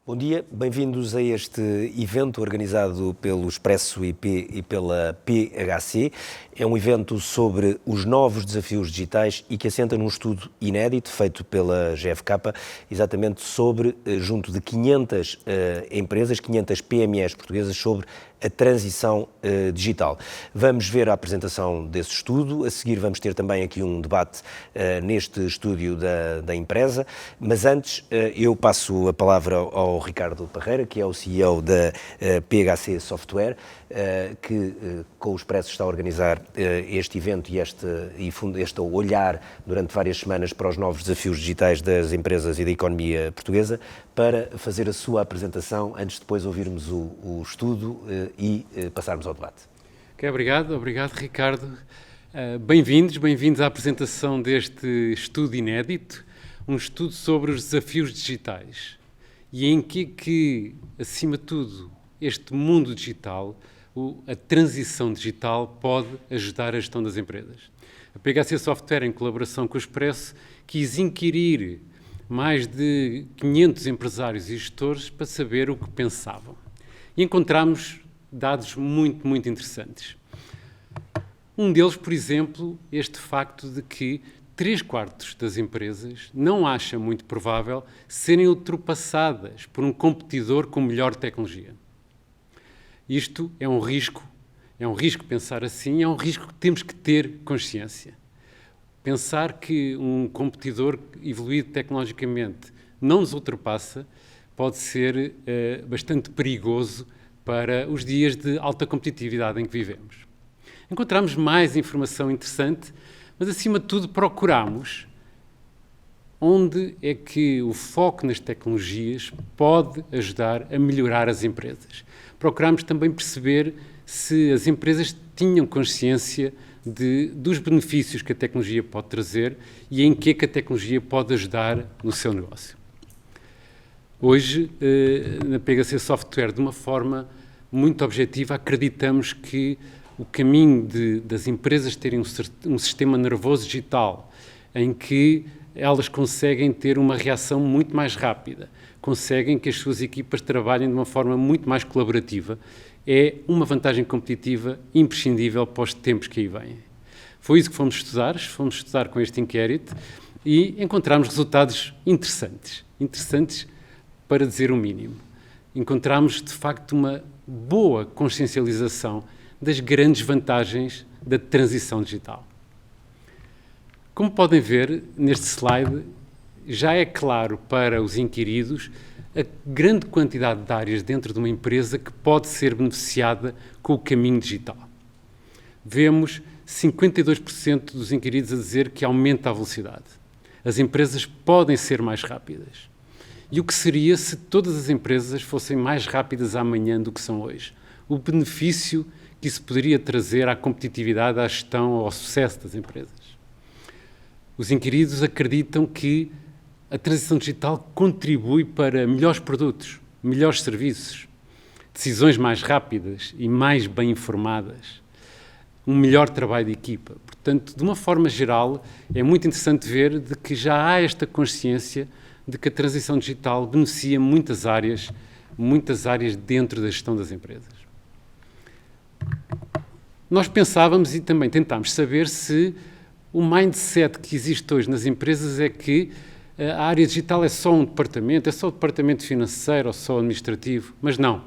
Bom dia, bem-vindos a este evento organizado pelo Expresso IP e pela PHC. É um evento sobre os novos desafios digitais e que assenta num estudo inédito feito pela GfK, exatamente sobre, junto de 500 empresas, 500 PMEs portuguesas, sobre a transição digital. Vamos ver a apresentação desse estudo, a seguir vamos ter também aqui um debate neste estúdio da empresa, mas antes eu passo a palavra ao Ricardo Parreira, que é o CEO da PHC Software, que com o Expresso está a organizar este evento e este olhar durante várias semanas para os novos desafios digitais das empresas e da economia portuguesa, para fazer a sua apresentação antes de depois ouvirmos o estudo e passarmos ao debate. Ok, obrigado Ricardo. Bem-vindos à apresentação deste estudo inédito, um estudo sobre os desafios digitais e em que, acima de tudo, este mundo digital, a transição digital pode ajudar a gestão das empresas. A PHC Software, em colaboração com o Expresso, quis inquirir mais de 500 empresários e gestores para saber o que pensavam. E encontramos dados muito interessantes. Um deles, por exemplo, este facto de que 3/4 das empresas não acham muito provável serem ultrapassadas por um competidor com melhor tecnologia. Isto é um risco pensar assim, é um risco que temos que ter consciência. Pensar que um competidor evoluído tecnologicamente não nos ultrapassa pode ser bastante perigoso para os dias de alta competitividade em que vivemos. Encontramos mais informação interessante, mas acima de tudo procuramos onde é que o foco nas tecnologias pode ajudar a melhorar as empresas. Procuramos também perceber se as empresas tinham consciência dos benefícios que a tecnologia pode trazer e em que a tecnologia pode ajudar no seu negócio. Hoje, na PHC Software, de uma forma muito objetiva, acreditamos que o caminho das empresas terem um sistema nervoso digital em que elas conseguem ter uma reação muito mais rápida, conseguem que as suas equipas trabalhem de uma forma muito mais colaborativa, é uma vantagem competitiva imprescindível para os tempos que aí vêm. Foi isso que fomos estudar com este inquérito e encontramos resultados interessantes para dizer o mínimo. Encontramos, de facto, uma boa consciencialização das grandes vantagens da transição digital. Como podem ver neste slide, já é claro para os inquiridos a grande quantidade de áreas dentro de uma empresa que pode ser beneficiada com o caminho digital. Vemos 52% dos inquiridos a dizer que aumenta a velocidade. As empresas podem ser mais rápidas. E o que seria se todas as empresas fossem mais rápidas amanhã do que são hoje? O benefício que isso poderia trazer à competitividade, à gestão, ao sucesso das empresas. Os inquiridos acreditam que a transição digital contribui para melhores produtos, melhores serviços, decisões mais rápidas e mais bem informadas, um melhor trabalho de equipa. Portanto, de uma forma geral, é muito interessante ver de que já há esta consciência de que a transição digital beneficia muitas áreas dentro da gestão das empresas. Nós pensávamos e também tentámos saber se o mindset que existe hoje nas empresas é que a área digital é só um departamento, é só o departamento financeiro ou só administrativo, mas não.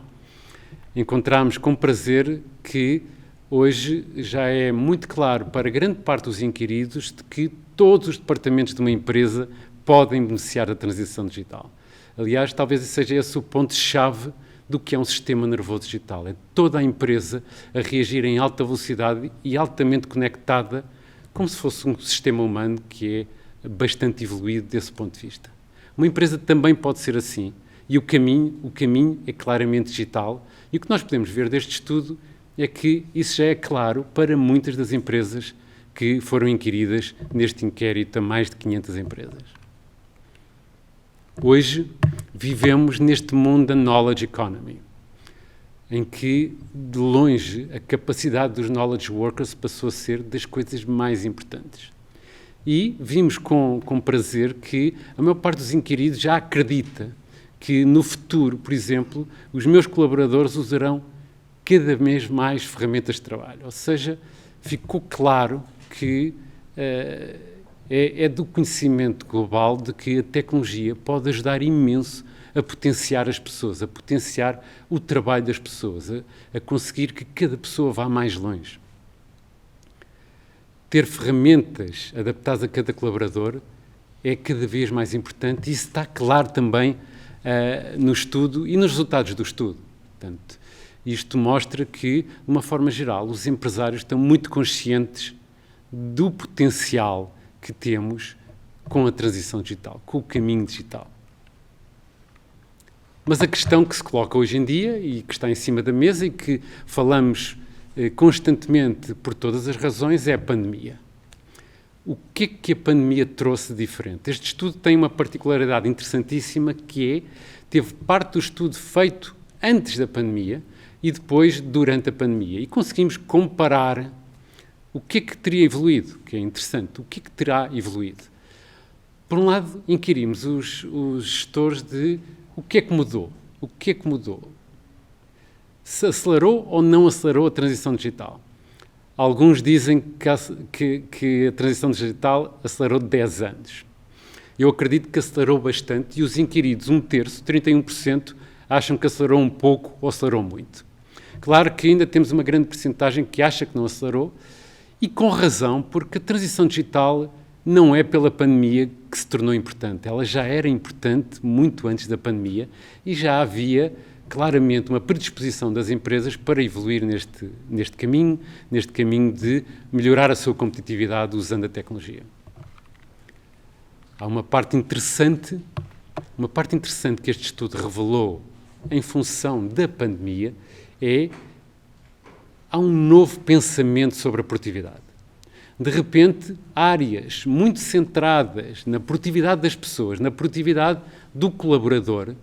Encontramos com prazer que hoje já é muito claro para grande parte dos inquiridos de que todos os departamentos de uma empresa podem beneficiar da transição digital. Aliás, talvez seja esse o ponto-chave do que é um sistema nervoso digital. É toda a empresa a reagir em alta velocidade e altamente conectada, como se fosse um sistema humano que é bastante evoluído desse ponto de vista. Uma empresa também pode ser assim, e o caminho é claramente digital, e o que nós podemos ver deste estudo é que isso já é claro para muitas das empresas que foram inquiridas neste inquérito a mais de 500 empresas. Hoje vivemos neste mundo da knowledge economy, em que, de longe, a capacidade dos knowledge workers passou a ser das coisas mais importantes. E vimos com prazer que a maior parte dos inquiridos já acredita que no futuro, por exemplo, os meus colaboradores usarão cada vez mais ferramentas de trabalho. Ou seja, ficou claro que é do conhecimento global de que a tecnologia pode ajudar imenso a potenciar as pessoas, a potenciar o trabalho das pessoas, a conseguir que cada pessoa vá mais longe. Ter ferramentas adaptadas a cada colaborador é cada vez mais importante e isso está claro também no estudo e nos resultados do estudo. Portanto, isto mostra que, de uma forma geral, os empresários estão muito conscientes do potencial que temos com a transição digital, com o caminho digital. Mas a questão que se coloca hoje em dia e que está em cima da mesa e que falamos constantemente por todas as razões é a pandemia. O que é que a pandemia trouxe de diferente? Este estudo tem uma particularidade interessantíssima que teve parte do estudo feito antes da pandemia e depois durante a pandemia. E conseguimos comparar o que é que teria evoluído, que é interessante, o que é que terá evoluído. Por um lado, inquirimos os gestores de o que é que mudou, o que é que mudou. Se acelerou ou não acelerou a transição digital? Alguns dizem que a transição digital acelerou 10 anos. Eu acredito que acelerou bastante e os inquiridos, 1/3, 31%, acham que acelerou um pouco ou acelerou muito. Claro que ainda temos uma grande percentagem que acha que não acelerou e com razão, porque a transição digital não é pela pandemia que se tornou importante. Ela já era importante muito antes da pandemia e já havia claramente uma predisposição das empresas para evoluir neste caminho de melhorar a sua competitividade usando a tecnologia. Há uma parte interessante que este estudo revelou em função da pandemia há um novo pensamento sobre a produtividade. De repente, áreas muito centradas na produtividade das pessoas, na produtividade do colaborador,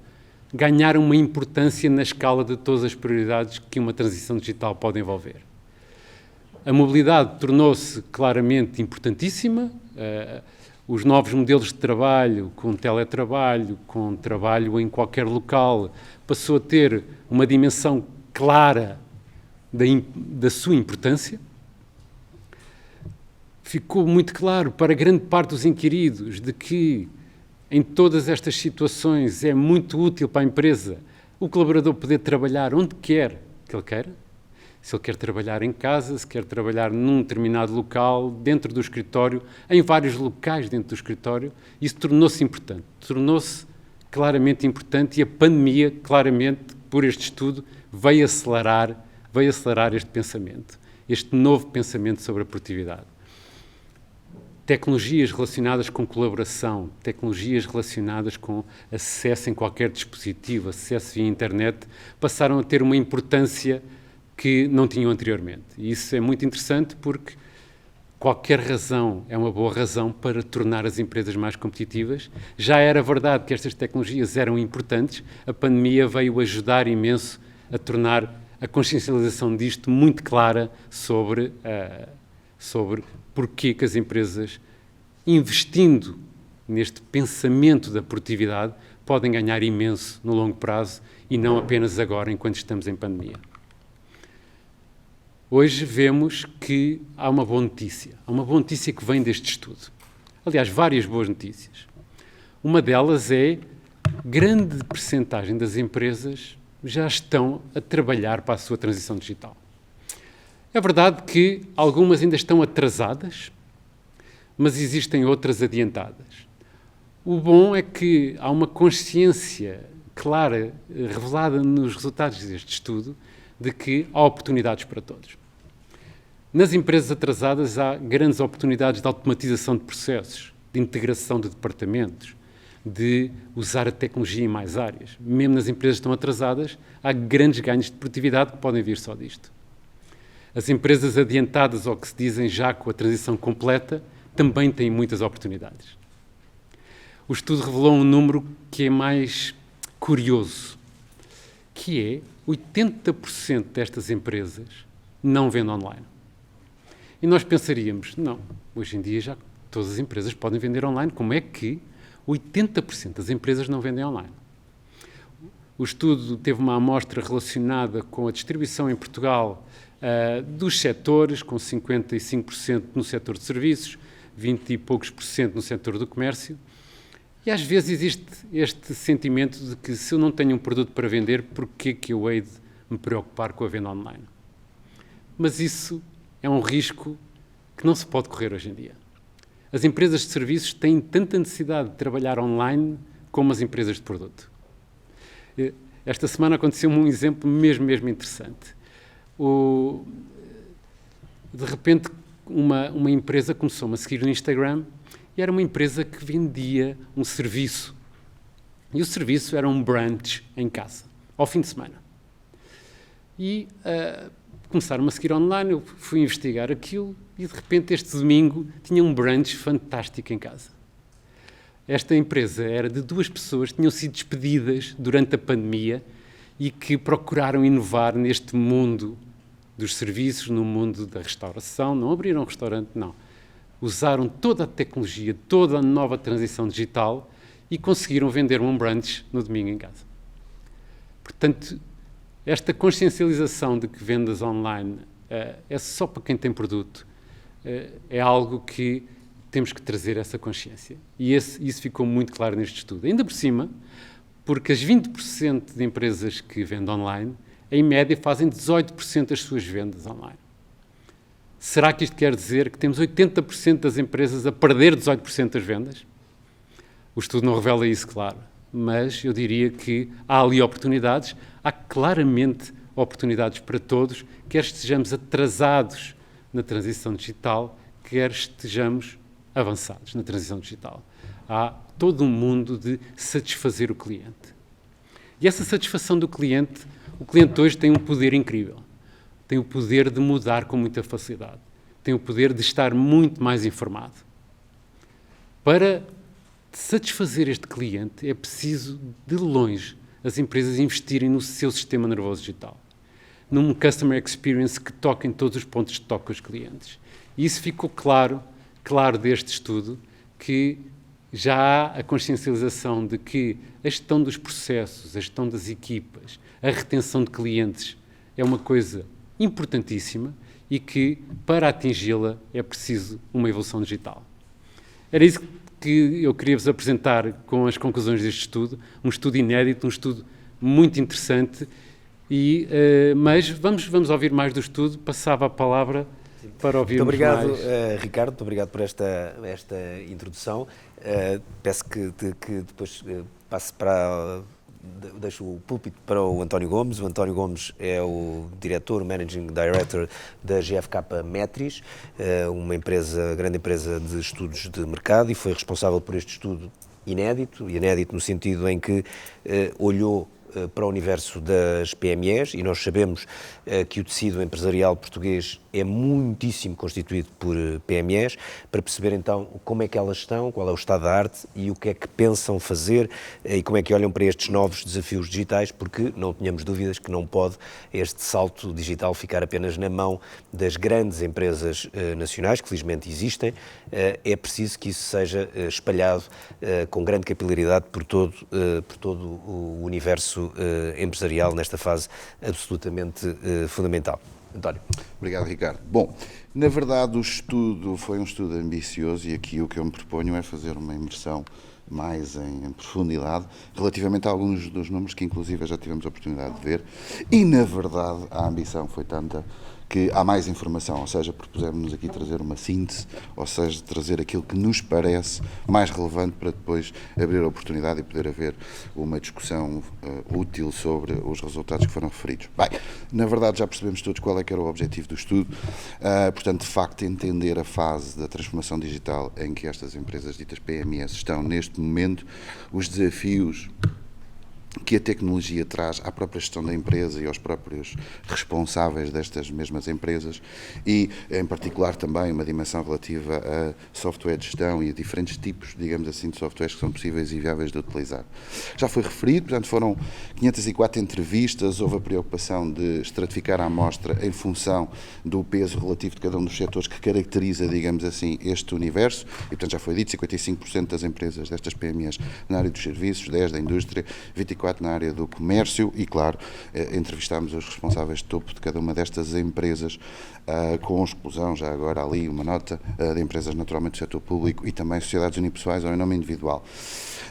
ganharam uma importância na escala de todas as prioridades que uma transição digital pode envolver. A mobilidade tornou-se claramente importantíssima, os novos modelos de trabalho, com teletrabalho, com trabalho em qualquer local, passou a ter uma dimensão clara da sua importância. Ficou muito claro para grande parte dos inquiridos de que em todas estas situações é muito útil para a empresa o colaborador poder trabalhar onde quer que ele queira. Se ele quer trabalhar em casa, se quer trabalhar num determinado local, dentro do escritório, em vários locais dentro do escritório, isso tornou-se importante. Tornou-se claramente importante e a pandemia, claramente, por este estudo, veio acelerar este pensamento, este novo pensamento sobre a produtividade. Tecnologias relacionadas com colaboração, tecnologias relacionadas com acesso em qualquer dispositivo, acesso via internet, passaram a ter uma importância que não tinham anteriormente. E isso é muito interessante porque qualquer razão é uma boa razão para tornar as empresas mais competitivas. Já era verdade que estas tecnologias eram importantes, a pandemia veio ajudar imenso a tornar a consciencialização disto muito clara sobre porque que as empresas, investindo neste pensamento da produtividade, podem ganhar imenso no longo prazo e não apenas agora, enquanto estamos em pandemia. Hoje vemos que há uma boa notícia. Há uma boa notícia que vem deste estudo. Aliás, várias boas notícias. Uma delas é grande percentagem das empresas já estão a trabalhar para a sua transição digital. É verdade que algumas ainda estão atrasadas, mas existem outras adiantadas. O bom é que há uma consciência clara, revelada nos resultados deste estudo, de que há oportunidades para todos. Nas empresas atrasadas há grandes oportunidades de automatização de processos, de integração de departamentos, de usar a tecnologia em mais áreas. Mesmo nas empresas que estão atrasadas, há grandes ganhos de produtividade que podem vir só disto. As empresas adiantadas, ou que se dizem já com a transição completa, também têm muitas oportunidades. O estudo revelou um número que é mais curioso, que é 80% destas empresas não vendem online. E nós pensaríamos, não, hoje em dia já todas as empresas podem vender online, como é que 80% das empresas não vendem online? O estudo teve uma amostra relacionada com a distribuição em Portugal dos setores, com 55% no setor de serviços, 20 e poucos por cento no setor do comércio. E às vezes existe este sentimento de que se eu não tenho um produto para vender, por que eu hei de me preocupar com a venda online? Mas isso é um risco que não se pode correr hoje em dia. As empresas de serviços têm tanta necessidade de trabalhar online como as empresas de produto. Esta semana aconteceu-me um exemplo mesmo interessante. De repente, uma empresa começou-me a seguir no Instagram e era uma empresa que vendia um serviço. E o serviço era um brunch em casa, ao fim de semana. E começaram-me a seguir online, eu fui investigar aquilo e, de repente, este domingo tinha um brunch fantástico em casa. Esta empresa era de 2 pessoas que tinham sido despedidas durante a pandemia e que procuraram inovar neste mundo dos serviços, no mundo da restauração. Não abriram um restaurante, não. Usaram toda a tecnologia, toda a nova transição digital e conseguiram vender um brunch no domingo em casa. Portanto, esta consciencialização de que vendas online é só para quem tem produto, é algo que temos que trazer essa consciência. E isso ficou muito claro neste estudo. Ainda por cima, porque as 20% de empresas que vendem online, em média, fazem 18% das suas vendas online. Será que isto quer dizer que temos 80% das empresas a perder 18% das vendas? O estudo não revela isso, claro, mas eu diria que há ali oportunidades, há claramente oportunidades para todos, quer estejamos atrasados na transição digital, quer estejamos avançados na transição digital. Há todo um mundo de satisfazer o cliente. E essa satisfação do cliente, o cliente hoje tem um poder incrível. Tem o poder de mudar com muita facilidade. Tem o poder de estar muito mais informado. Para satisfazer este cliente, é preciso, de longe, as empresas investirem no seu sistema nervoso digital. Num customer experience que toque em todos os pontos de toque com os clientes. E isso ficou claro deste estudo, que já há a consciencialização de que a gestão dos processos, a gestão das equipas, a retenção de clientes é uma coisa importantíssima e que, para atingi-la, é preciso uma evolução digital. Era isso que eu queria vos apresentar com as conclusões deste estudo, um estudo inédito, um estudo muito interessante, mas vamos ouvir mais do estudo. Passava a palavra para ouvirmos mais. Muito obrigado, Ricardo, muito obrigado por esta introdução. Peço que depois passe deixo o púlpito para o António Gomes. O António Gomes é o diretor, o Managing Director da GfK Metris, uma grande empresa de estudos de mercado, e foi responsável por este estudo inédito no sentido em que olhou para o universo das PMEs, e nós sabemos que o tecido empresarial português é muitíssimo constituído por PMEs, para perceber então como é que elas estão, qual é o estado da arte e o que é que pensam fazer e como é que olham para estes novos desafios digitais, porque não tenhamos dúvidas que não pode este salto digital ficar apenas na mão das grandes empresas nacionais, que felizmente existem. É preciso que isso seja espalhado com grande capilaridade por todo o universo empresarial nesta fase absolutamente fundamental. António. Obrigado, Ricardo. Bom, na verdade o estudo foi um estudo ambicioso e aqui o que eu me proponho é fazer uma imersão mais em profundidade relativamente a alguns dos números que inclusive já tivemos a oportunidade de ver, e na verdade a ambição foi tanta que há mais informação, ou seja, propusemos-nos aqui trazer uma síntese, ou seja, trazer aquilo que nos parece mais relevante para depois abrir a oportunidade e poder haver uma discussão útil sobre os resultados que foram referidos. Bem, na verdade já percebemos todos qual é que era o objetivo do estudo, portanto, de facto, entender a fase da transformação digital em que estas empresas ditas PMEs estão neste momento, os desafios que a tecnologia traz à própria gestão da empresa e aos próprios responsáveis destas mesmas empresas e, em particular, também uma dimensão relativa a software de gestão e a diferentes tipos, digamos assim, de softwares que são possíveis e viáveis de utilizar. Já foi referido, portanto, foram 504 entrevistas, houve a preocupação de estratificar a amostra em função do peso relativo de cada um dos setores que caracteriza, digamos assim, este universo, e, portanto, já foi dito, 55% das empresas destas PMEs na área dos serviços, 10% da indústria, 24% na área do comércio e, claro, entrevistámos os responsáveis de topo de cada uma destas empresas, com exclusão, já agora ali uma nota, de empresas naturalmente do setor público e também sociedades unipessoais ou em nome individual.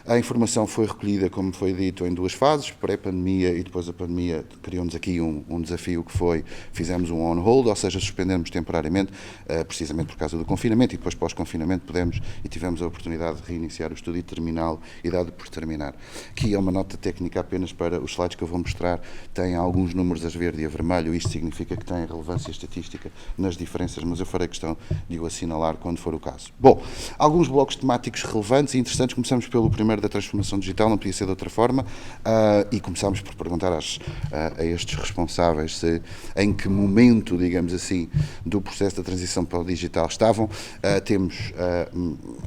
A informação foi recolhida, como foi dito, em 2 fases, pré-pandemia e depois a pandemia criou-nos aqui um desafio que foi, fizemos um on-hold, ou seja, suspendemos temporariamente, precisamente por causa do confinamento, e depois pós-confinamento pudemos e tivemos a oportunidade de reiniciar o estudo e terminá-lo, e dado por terminar. Aqui é uma nota técnica apenas para os slides que eu vou mostrar, tem alguns números a verde e a vermelho, isto significa que tem relevância estatística nas diferenças, mas eu farei questão de o assinalar quando for o caso. Bom, alguns blocos temáticos relevantes e interessantes, começamos pelo primeiro da transformação digital, não podia ser de outra forma, e começámos por perguntar a estes responsáveis em que momento, digamos assim, do processo da transição para o digital estavam. Temos,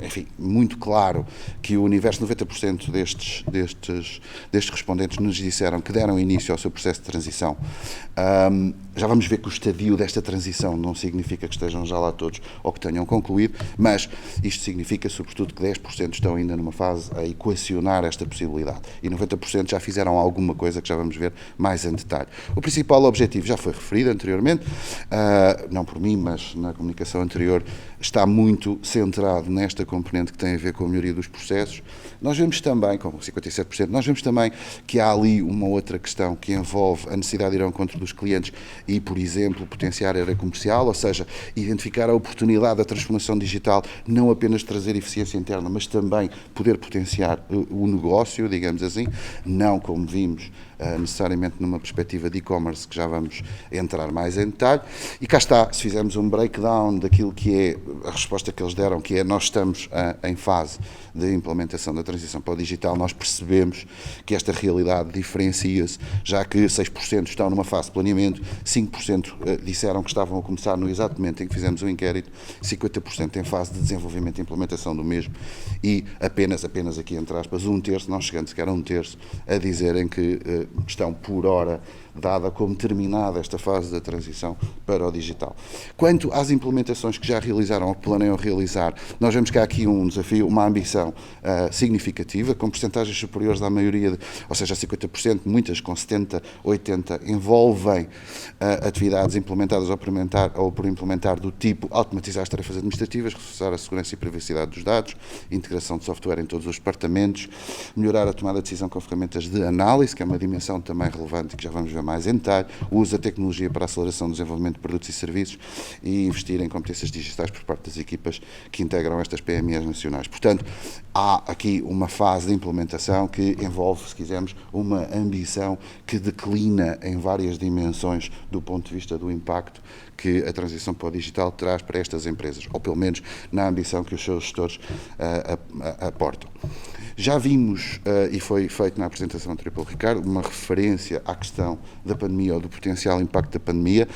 enfim, muito claro que o universo, 90% destes respondentes nos disseram que deram início ao seu processo de transição. Já vamos ver que o estadio desta transição não significa que estejam já lá todos ou que tenham concluído, mas isto significa, sobretudo, que 10% estão ainda numa fase a equacionar esta possibilidade e 90% já fizeram alguma coisa que já vamos ver mais em detalhe. O principal objetivo já foi referido anteriormente, não por mim, mas na comunicação anterior, está muito centrado nesta componente que tem a ver com a melhoria dos processos. Nós vemos também, com 57%, nós vemos também que há ali uma outra questão que envolve a necessidade de ir ao encontro dos clientes e, por exemplo, potenciar a área comercial, ou seja, identificar a oportunidade da transformação digital, não apenas trazer eficiência interna, mas também poder potenciar o negócio, digamos assim, não como vimos necessariamente numa perspectiva de e-commerce, que já vamos entrar mais em detalhe. E cá está, se fizermos um breakdown daquilo que é a resposta que eles deram, que é nós estamos em fase de implementação da transição para o digital, nós percebemos que esta realidade diferencia-se, já que 6% estão numa fase de planeamento, 5% disseram que estavam a começar no exato momento em que fizemos o inquérito, 50% em fase de desenvolvimento e implementação do mesmo e apenas aqui entre aspas, 1/3, não chegando sequer a 1/3, a dizerem que estão por hora dada como terminada esta fase da transição para o digital. Quanto às implementações que já realizaram ou que planeiam realizar, nós vemos que há aqui um desafio, uma ambição significativa, com percentagens superiores à maioria, ou seja, 50%, muitas com 70%, 80%, envolvem atividades implementadas ou por implementar do tipo automatizar as tarefas administrativas, reforçar a segurança e privacidade dos dados, integração de software em todos os departamentos, melhorar a tomada de decisão com ferramentas de análise, que é uma dimensão também relevante e que já vamos ver mais em detalhe, o uso da tecnologia para a aceleração do desenvolvimento de produtos e serviços e investir em competências digitais por parte das equipas que integram estas PMEs nacionais. Portanto, há aqui uma fase de implementação que envolve, se quisermos, uma ambição que declina em várias dimensões do ponto de vista do impacto que a transição para o digital traz para estas empresas, ou pelo menos na ambição que os seus gestores aportam. Já vimos, e foi feito na apresentação anterior pelo Ricardo, uma referência à questão da pandemia ou do potencial impacto da pandemia.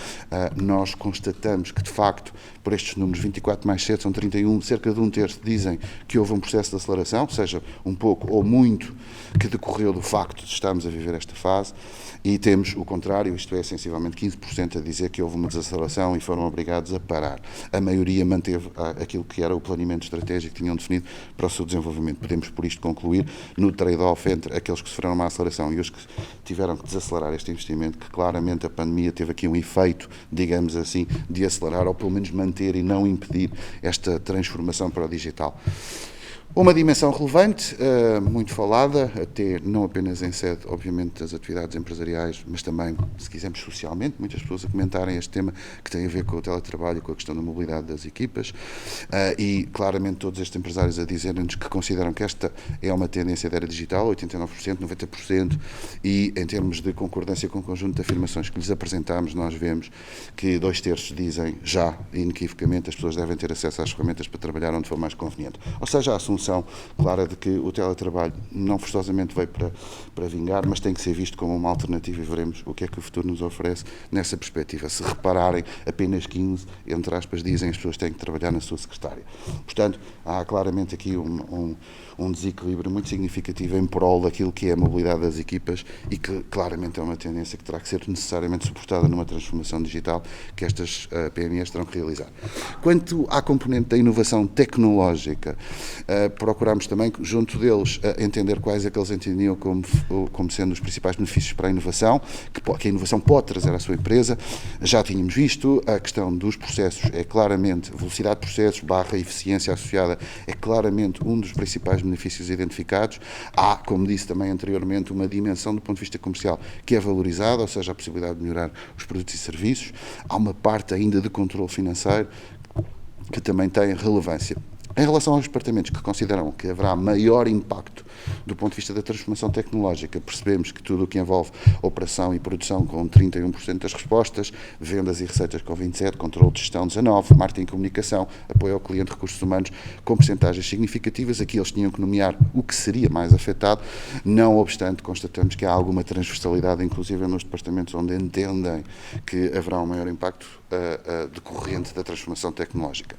Nós constatamos que, de facto, por estes números, 24 mais 7 são 31, cerca de 1/3 dizem que houve um processo de aceleração, seja um pouco ou muito, que decorreu do facto de estarmos a viver esta fase, e temos o contrário, isto é, sensivelmente 15% a dizer que houve uma desaceleração e foram obrigados a parar. A maioria manteve aquilo que era o planeamento estratégico que tinham definido para o seu desenvolvimento. Podemos, por isto, concluir no trade-off entre aqueles que sofreram uma aceleração e os que tiveram que desacelerar este investimento, que claramente a pandemia teve aqui um efeito, digamos assim, de acelerar ou pelo menos manter e não impedir esta transformação para o digital. Uma dimensão relevante, muito falada, até não apenas em sede, obviamente, das atividades empresariais, mas também, se quisermos, socialmente, muitas pessoas a comentarem este tema que tem a ver com o teletrabalho e com a questão da mobilidade das equipas, e claramente todos estes empresários a dizerem-nos que consideram que esta é uma tendência da era digital, 89%, 90%, e em termos de concordância com o conjunto de afirmações que lhes apresentámos, nós vemos que 2/3 dizem já, inequivocamente, as pessoas devem ter acesso às ferramentas para trabalhar onde for mais conveniente. Ou seja, a assunção clara de que o teletrabalho não forçosamente veio para vingar, mas tem que ser visto como uma alternativa e veremos o que é que o futuro nos oferece nessa perspectiva. Se repararem, apenas 15, entre aspas, dizem as pessoas têm que trabalhar na sua secretária. Portanto, há claramente aqui um desequilíbrio muito significativo em prol daquilo que é a mobilidade das equipas e que claramente é uma tendência que terá que ser necessariamente suportada numa transformação digital que estas PMEs terão que realizar. Quanto à componente da inovação tecnológica, procurámos também, junto deles, entender quais é que eles entendiam como sendo os principais benefícios para a inovação, que a inovação pode trazer à sua empresa. Já tínhamos visto, a questão dos processos é claramente, velocidade de processos / eficiência associada é claramente um dos principais benefícios identificados. Há, como disse também anteriormente, uma dimensão do ponto de vista comercial que é valorizada, ou seja, a possibilidade de melhorar os produtos e serviços. Há uma parte ainda de controle financeiro que também tem relevância. Em relação aos departamentos que consideram que haverá maior impacto do ponto de vista da transformação tecnológica, percebemos que tudo o que envolve operação e produção com 31% das respostas, vendas e receitas com 27%, controle de gestão 19%, marketing e comunicação, apoio ao cliente, recursos humanos com percentagens significativas. Aqui eles tinham que nomear o que seria mais afetado. Não obstante, constatamos que há alguma transversalidade, inclusive nos departamentos onde entendem que haverá um maior impacto decorrente da transformação tecnológica.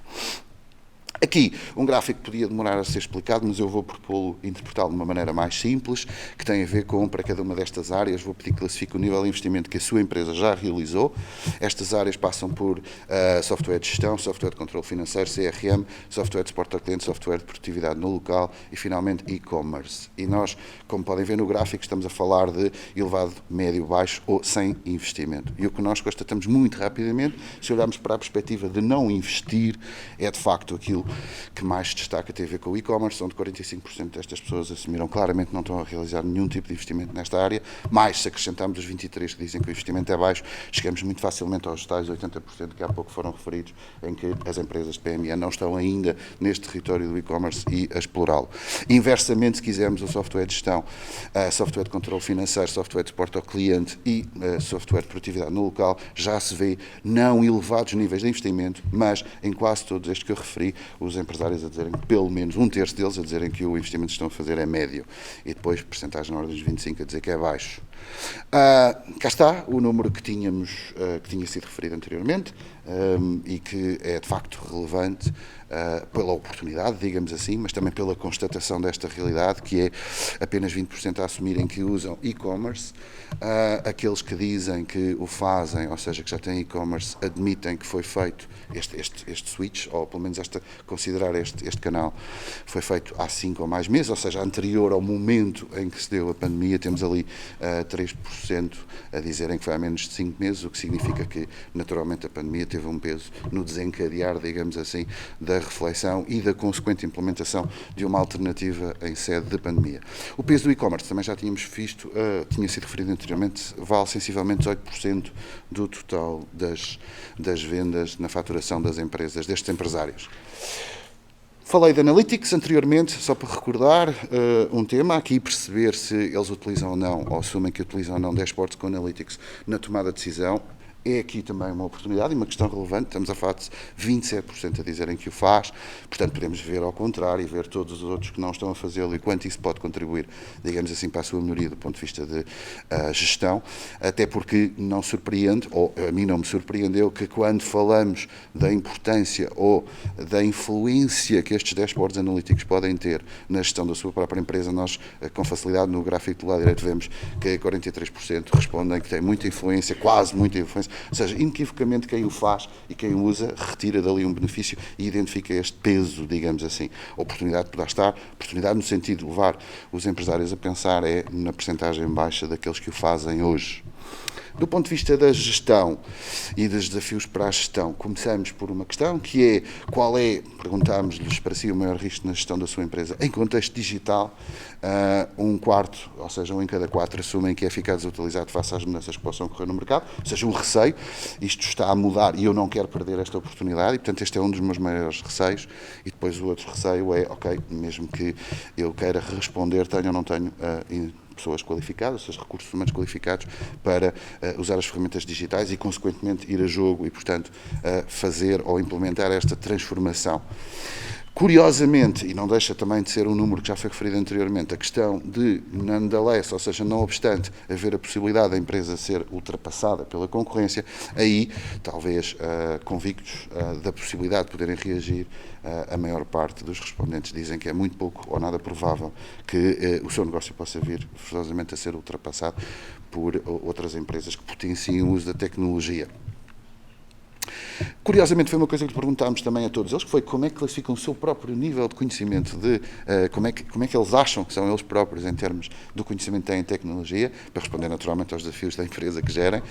Aqui, um gráfico podia demorar a ser explicado, mas eu vou propô-lo, interpretá-lo de uma maneira mais simples, que tem a ver com, para cada uma destas áreas, vou pedir que classifique o nível de investimento que a sua empresa já realizou. Estas áreas passam por software de gestão, software de controle financeiro, CRM, software de suporte ao cliente, software de produtividade no local e, finalmente, e-commerce. E nós, como podem ver no gráfico, estamos a falar de elevado, médio, baixo ou sem investimento. E o que nós constatamos muito rapidamente, se olharmos para a perspectiva de não investir, é de facto aquilo que mais destaca tem a ver com o e-commerce, onde 45% destas pessoas assumiram claramente que não estão a realizar nenhum tipo de investimento nesta área, mas se acrescentarmos os 23% que dizem que o investimento é baixo, chegamos muito facilmente aos tais 80% que há pouco foram referidos, em que as empresas de PME não estão ainda neste território do e-commerce e a explorá-lo. Inversamente, se quisermos o software de gestão, software de controle financeiro, software de suporte ao cliente e software de produtividade no local, já se vê não elevados níveis de investimento, mas em quase todos estes que eu referi, os empresários a dizerem que pelo menos um terço deles a dizerem que o investimento que estão a fazer é médio e depois percentagem na ordem dos 25% a dizer que é baixo. Cá está o número que tínhamos, que tinha sido referido anteriormente e que é de facto relevante pela oportunidade, digamos assim, mas também pela constatação desta realidade, que é apenas 20% a assumirem que usam e-commerce. Aqueles que dizem que o fazem, ou seja, que já têm e-commerce, admitem que foi feito este switch, ou pelo menos considerar este canal, foi feito há 5 ou mais meses, ou seja, anterior ao momento em que se deu a pandemia. Temos ali 3% a dizerem que foi há menos de 5 meses, o que significa que, naturalmente, a pandemia teve um peso no desencadear, digamos assim, da reflexão e da consequente implementação de uma alternativa em sede de pandemia. O peso do e-commerce, também já tínhamos visto, tinha sido referido anteriormente, vale sensivelmente 18% do total das vendas na faturação das empresas, destes empresários. Falei de Analytics anteriormente, só para recordar um tema, aqui perceber se eles utilizam ou não, ou assumem que utilizam ou não dashboards com Analytics na tomada de decisão. É aqui também uma oportunidade e uma questão relevante. Estamos a falar de 27% a dizerem que o faz, portanto podemos ver ao contrário e ver todos os outros que não estão a fazê-lo e quanto isso pode contribuir, digamos assim, para a sua melhoria do ponto de vista de gestão, até porque não surpreende, ou a mim não me surpreendeu, que quando falamos da importância ou da influência que estes dashboards analíticos podem ter na gestão da sua própria empresa, nós com facilidade no gráfico do lado direito vemos que 43% respondem que tem muita influência, quase muita influência. Ou seja, inequivocamente quem o faz e quem o usa retira dali um benefício e identifica este peso, digamos assim. A oportunidade poderá estar, oportunidade no sentido de levar os empresários a pensar é na percentagem baixa daqueles que o fazem hoje. Do ponto de vista da gestão e dos desafios para a gestão, começamos por uma questão que é qual é, perguntámos-lhes para si, o maior risco na gestão da sua empresa em contexto digital. Um quarto, ou seja, 1 em cada 4 assumem que é eficaz utilizado face às mudanças que possam ocorrer no mercado, ou seja, um receio, isto está a mudar e eu não quero perder esta oportunidade e, portanto, este é um dos meus maiores receios. E depois o outro receio é, ok, mesmo que eu queira responder, tenho ou não tenho pessoas qualificadas, ou seja, recursos humanos qualificados para usar as ferramentas digitais e, consequentemente, ir a jogo e, portanto, fazer ou implementar esta transformação. Curiosamente, e não deixa também de ser um número que já foi referido anteriormente, a questão de, nonetheless, ou seja, não obstante haver a possibilidade da empresa ser ultrapassada pela concorrência, aí, talvez convictos da possibilidade de poderem reagir, a maior parte dos respondentes dizem que é muito pouco ou nada provável que o seu negócio possa vir forçosamente a ser ultrapassado por outras empresas que potenciem o uso da tecnologia. Curiosamente, foi uma coisa que lhe perguntámos também a todos eles, que foi como é que classificam o seu próprio nível de conhecimento, como é que eles acham que são eles próprios em termos do conhecimento que têm em tecnologia, para responder naturalmente aos desafios da empresa que gerem.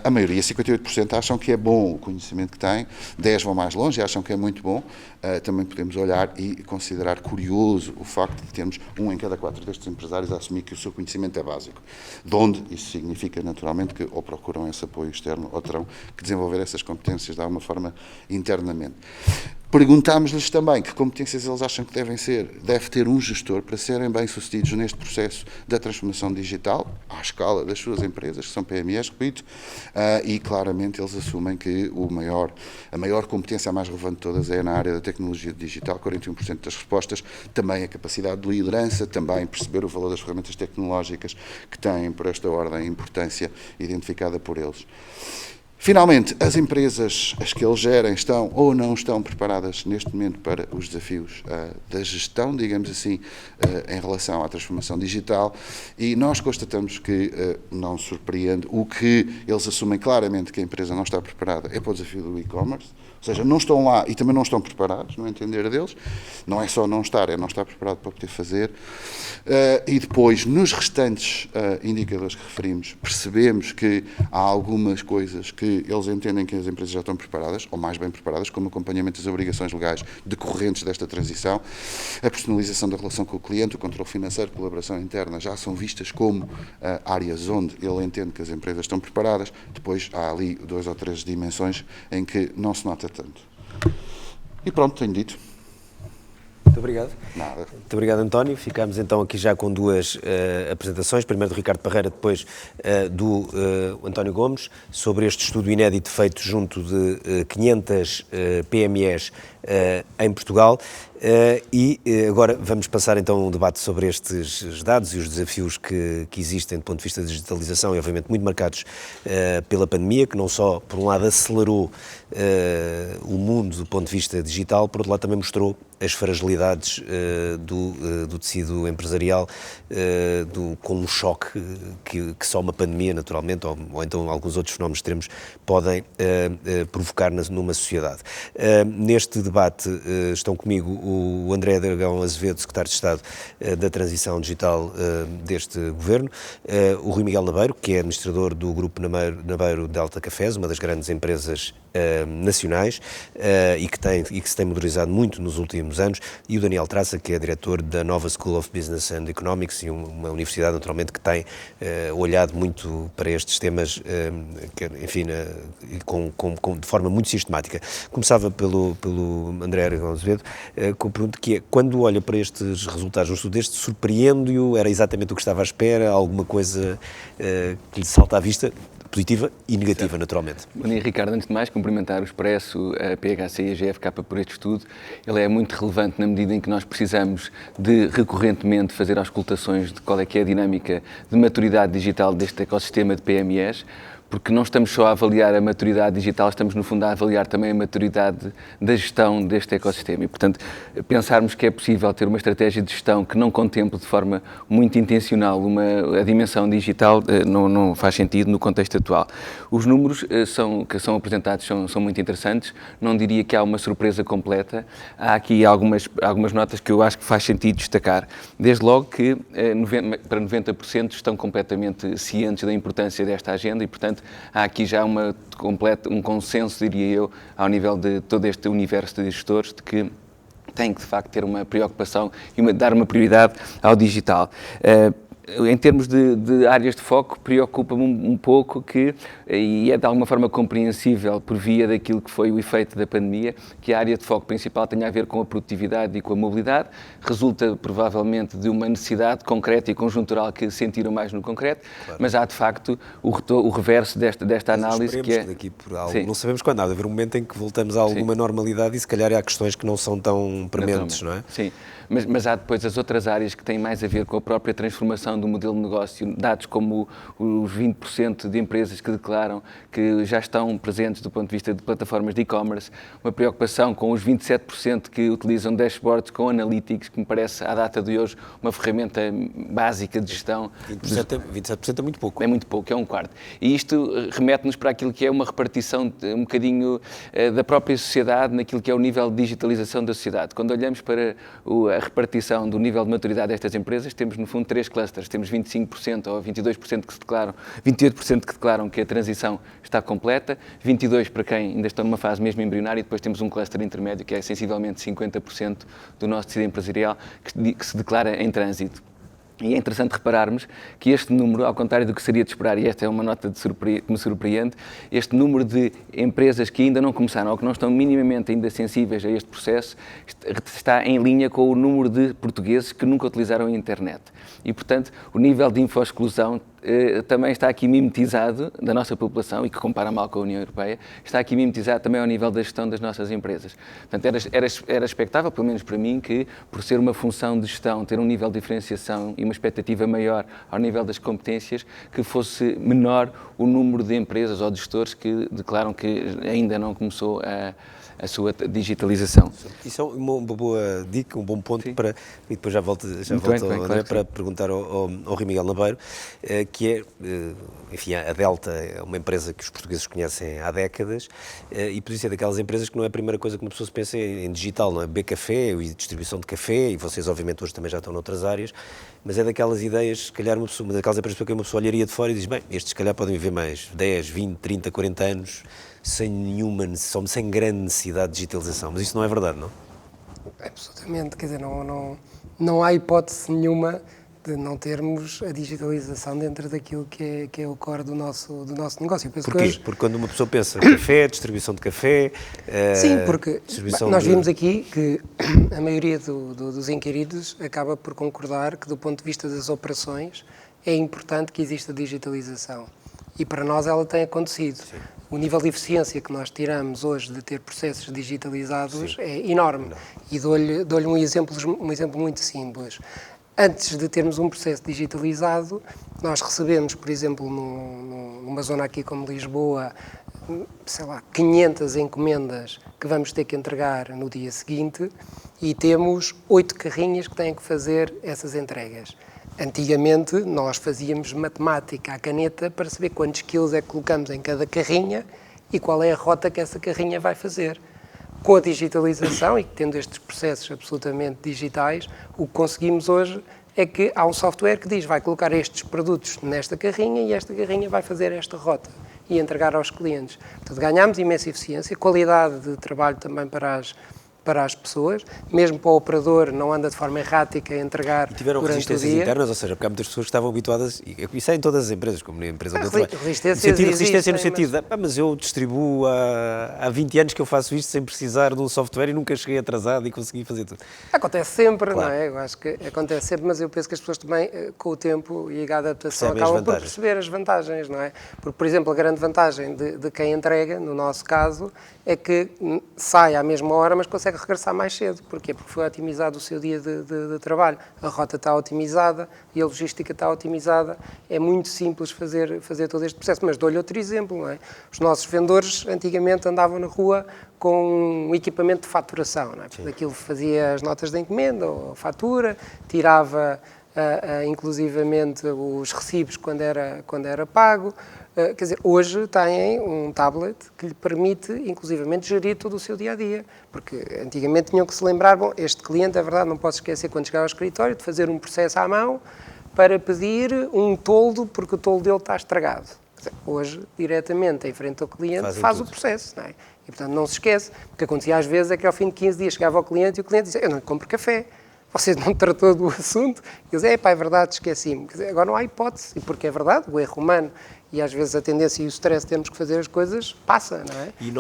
A maioria, 58%, acham que é bom o conhecimento que têm, 10% vão mais longe e acham que é muito bom. Também podemos olhar e considerar curioso o facto de termos 1 em cada 4 destes empresários a assumir que o seu conhecimento é básico. De onde isso significa, naturalmente, que ou procuram esse apoio externo ou terão que desenvolver essas competências de alguma forma internamente. Perguntámos-lhes também que competências eles acham que deve ter um gestor para serem bem-sucedidos neste processo da transformação digital, à escala das suas empresas, que são PMEs, repito, e claramente eles assumem que a maior competência, a mais relevante de todas, é na área da tecnologia digital, 41% das respostas, também a capacidade de liderança, também perceber o valor das ferramentas tecnológicas que têm, por esta ordem, importância identificada por eles. Finalmente, as empresas, as que eles gerem, estão ou não estão preparadas neste momento para os desafios da gestão, digamos assim, em relação à transformação digital, e nós constatamos que não surpreende o que eles assumem claramente que a empresa não está preparada é para o desafio do e-commerce, ou seja, não estão lá e também não estão preparados, no entender deles, não é só não estar, é não estar preparado para poder fazer. E depois, nos restantes indicadores que referimos, percebemos que há algumas coisas que eles entendem que as empresas já estão preparadas, ou mais bem preparadas, como acompanhamento das obrigações legais decorrentes desta transição, a personalização da relação com o cliente, o controle financeiro, a colaboração interna, já são vistas como áreas onde ele entende que as empresas estão preparadas. Depois há ali 2 ou 3 dimensões em que não se nota tanto. E pronto, tenho dito. Muito obrigado. Nada. Muito obrigado, António. Ficámos então aqui já com 2 apresentações, primeiro do Ricardo Parreira, depois do António Gomes, sobre este estudo inédito feito junto de 500 PMEs em Portugal. E agora vamos passar então um debate sobre estes dados e os desafios que existem do ponto de vista da digitalização e obviamente muito marcados pela pandemia, que não só, por um lado, acelerou o mundo do ponto de vista digital, por outro lado também mostrou as fragilidades do tecido empresarial com um choque que só uma pandemia, naturalmente, ou então alguns outros fenómenos extremos podem provocar numa sociedade. Neste debate estão comigo o André Dragão Azevedo, secretário de Estado da Transição Digital deste Governo, o Rui Miguel Nabeiro, que é administrador do Grupo Nabeiro Delta Cafés, uma das grandes empresas nacionais e que se tem modernizado muito nos últimos anos, e o Daniel Traça, que é diretor da Nova School of Business and Economics, e uma universidade, naturalmente, que tem olhado muito para estes temas, enfim, de forma muito sistemática. Começava pelo André Dragão Azevedo, com a pergunta que é, quando olha para estes resultados no estudo deste, surpreende-o? Era exatamente o que estava à espera? Alguma coisa que lhe salta à vista? Positiva e negativa, certo. Naturalmente. Bom dia, Ricardo. Antes de mais, cumprimentar o Expresso, a PHC e a GFK por este estudo. Ele é muito relevante na medida em que nós precisamos de, recorrentemente, fazer auscultações de qual é que é a dinâmica de maturidade digital deste ecossistema de PMEs, porque não estamos só a avaliar a maturidade digital, estamos, no fundo, a avaliar também a maturidade da gestão deste ecossistema. E, portanto, pensarmos que é possível ter uma estratégia de gestão que não contemple de forma muito intencional a dimensão digital não faz sentido no contexto atual. Os números que são apresentados são muito interessantes, não diria que há uma surpresa completa, há aqui algumas notas que eu acho que faz sentido destacar. Desde logo que para 90% estão completamente cientes da importância desta agenda e, portanto, há aqui já um consenso, diria eu, ao nível de todo este universo de gestores, de que tem que, de facto, ter uma preocupação e dar uma prioridade ao digital. Em termos de áreas de foco, preocupa-me um pouco e é de alguma forma compreensível por via daquilo que foi o efeito da pandemia, que a área de foco principal tenha a ver com a produtividade e com a mobilidade, resulta provavelmente de uma necessidade concreta e conjuntural que sentiram mais no concreto, claro. Mas há de facto o reverso desta análise que é... Daqui por algo, não sabemos quando há de haver um momento em que voltamos a alguma normalidade e se calhar há questões que não são tão prementes, não é? Sim, mas há depois as outras áreas que têm mais a ver com a própria transformação do modelo de negócio, dados como os 20% de empresas que declaram que já estão presentes do ponto de vista de plataformas de e-commerce, uma preocupação com os 27% que utilizam dashboards com analytics, que me parece, à data de hoje, uma ferramenta básica de gestão. 27% é muito pouco. É muito pouco, é um quarto. E isto remete-nos para aquilo que é uma repartição um bocadinho da própria sociedade, naquilo que é o nível de digitalização da sociedade. Quando olhamos para a repartição do nível de maturidade destas empresas, temos no fundo 3 clusters. Temos 25% ou 22% que se declaram, 28% que declaram que a transição está completa, 22% para quem ainda estão numa fase mesmo embrionária, e depois temos um cluster intermédio que é sensivelmente 50% do nosso tecido empresarial que se declara em trânsito. E é interessante repararmos que este número, ao contrário do que seria de esperar, e esta é uma nota que me surpreende, este número de empresas que ainda não começaram ou que não estão minimamente ainda sensíveis a este processo está em linha com o número de portugueses que nunca utilizaram a internet. E, portanto, o nível de infoexclusão também está aqui mimetizado da nossa população, e que compara mal com a União Europeia, está aqui mimetizado também ao nível da gestão das nossas empresas. Portanto, era expectável, pelo menos para mim, que, por ser uma função de gestão, ter um nível de diferenciação e uma expectativa maior ao nível das competências, que fosse menor o número de empresas ou de gestores que declaram que ainda não começou a sua digitalização. Isso é uma boa dica, um bom ponto. Sim. Para... E depois já volto ao André, para perguntar ao Rui Miguel Nabeiro, que é, enfim, a Delta é uma empresa que os portugueses conhecem há décadas, e podia ser daquelas empresas que não é a primeira coisa que uma pessoa se pensa em digital, não é? Beber café e distribuição de café, e vocês obviamente hoje também já estão noutras áreas, mas é daquelas ideias, se calhar uma daquelas empresas que uma pessoa olharia de fora e diz, bem, estes se calhar podem viver mais 10, 20, 30, 40 anos, sem grande necessidade de digitalização, mas isso não é verdade, não? Absolutamente, quer dizer, não há hipótese nenhuma de não termos a digitalização dentro daquilo que é o core do nosso negócio. Eu penso Porquê? que hoje... Porque quando uma pessoa pensa café, distribuição de café... Sim, porque nós vimos aqui que a maioria dos inquiridos acaba por concordar que, do ponto de vista das operações, é importante que exista digitalização. E para nós ela tem acontecido. Sim. O nível de eficiência que nós tiramos hoje de ter processos digitalizados é enorme. Não. E dou-lhe um exemplo muito simples. Antes de termos um processo digitalizado, nós recebemos, por exemplo, numa zona aqui como Lisboa, sei lá, 500 encomendas que vamos ter que entregar no dia seguinte, e temos 8 carrinhas que têm que fazer essas entregas. Antigamente, nós fazíamos matemática à caneta para saber quantos quilos é que colocamos em cada carrinha e qual é a rota que essa carrinha vai fazer. Com a digitalização e tendo estes processos absolutamente digitais, o que conseguimos hoje é que há um software que diz vai colocar estes produtos nesta carrinha e esta carrinha vai fazer esta rota e entregar aos clientes. Portanto, ganhamos imensa eficiência, qualidade de trabalho também para as pessoas, mesmo para o operador não anda de forma errática a entregar durante o dia. Tiveram resistências internas, ou seja, porque há muitas pessoas que estavam habituadas, e isso é em todas as empresas, como na empresa onde eu trabalho. Resistência no sentido, mas eu distribuo há 20 anos que eu faço isto sem precisar de um software e nunca cheguei atrasado e consegui fazer tudo. Acontece sempre, claro. Não é? Eu acho que acontece sempre, mas eu penso que as pessoas também, com o tempo e a adaptação, acabam por perceber as vantagens, não é? Porque, por exemplo, a grande vantagem de quem entrega, no nosso caso, é que sai à mesma hora, mas consegue regressar mais cedo. Porquê? Porque foi otimizado o seu dia de trabalho. A rota está otimizada e a logística está otimizada. É muito simples fazer todo este processo. Mas dou-lhe outro exemplo, não é? Os nossos vendedores antigamente andavam na rua com um equipamento de faturação, não é? Porque aquilo fazia as notas de encomenda ou fatura, tirava inclusivamente os recibos quando era pago. Quer dizer, hoje têm um tablet que lhe permite, inclusivamente, gerir todo o seu dia-a-dia. Porque antigamente tinham que se lembrar, bom, este cliente, é verdade, não posso esquecer quando chegar ao escritório, de fazer um processo à mão para pedir um toldo, porque o toldo dele está estragado. Quer dizer, hoje, diretamente, em frente ao cliente, faz o processo, não é? E, portanto, não se esquece. O que acontecia às vezes é que ao fim de 15 dias chegava ao cliente e o cliente dizia, eu não lhe compro café. Você não tratou do assunto? E eles, é verdade, esqueci-me. Quer dizer, agora não há hipótese, e porque é verdade, o erro humano e às vezes a tendência e o stress de termos que fazer as coisas passa, não é? E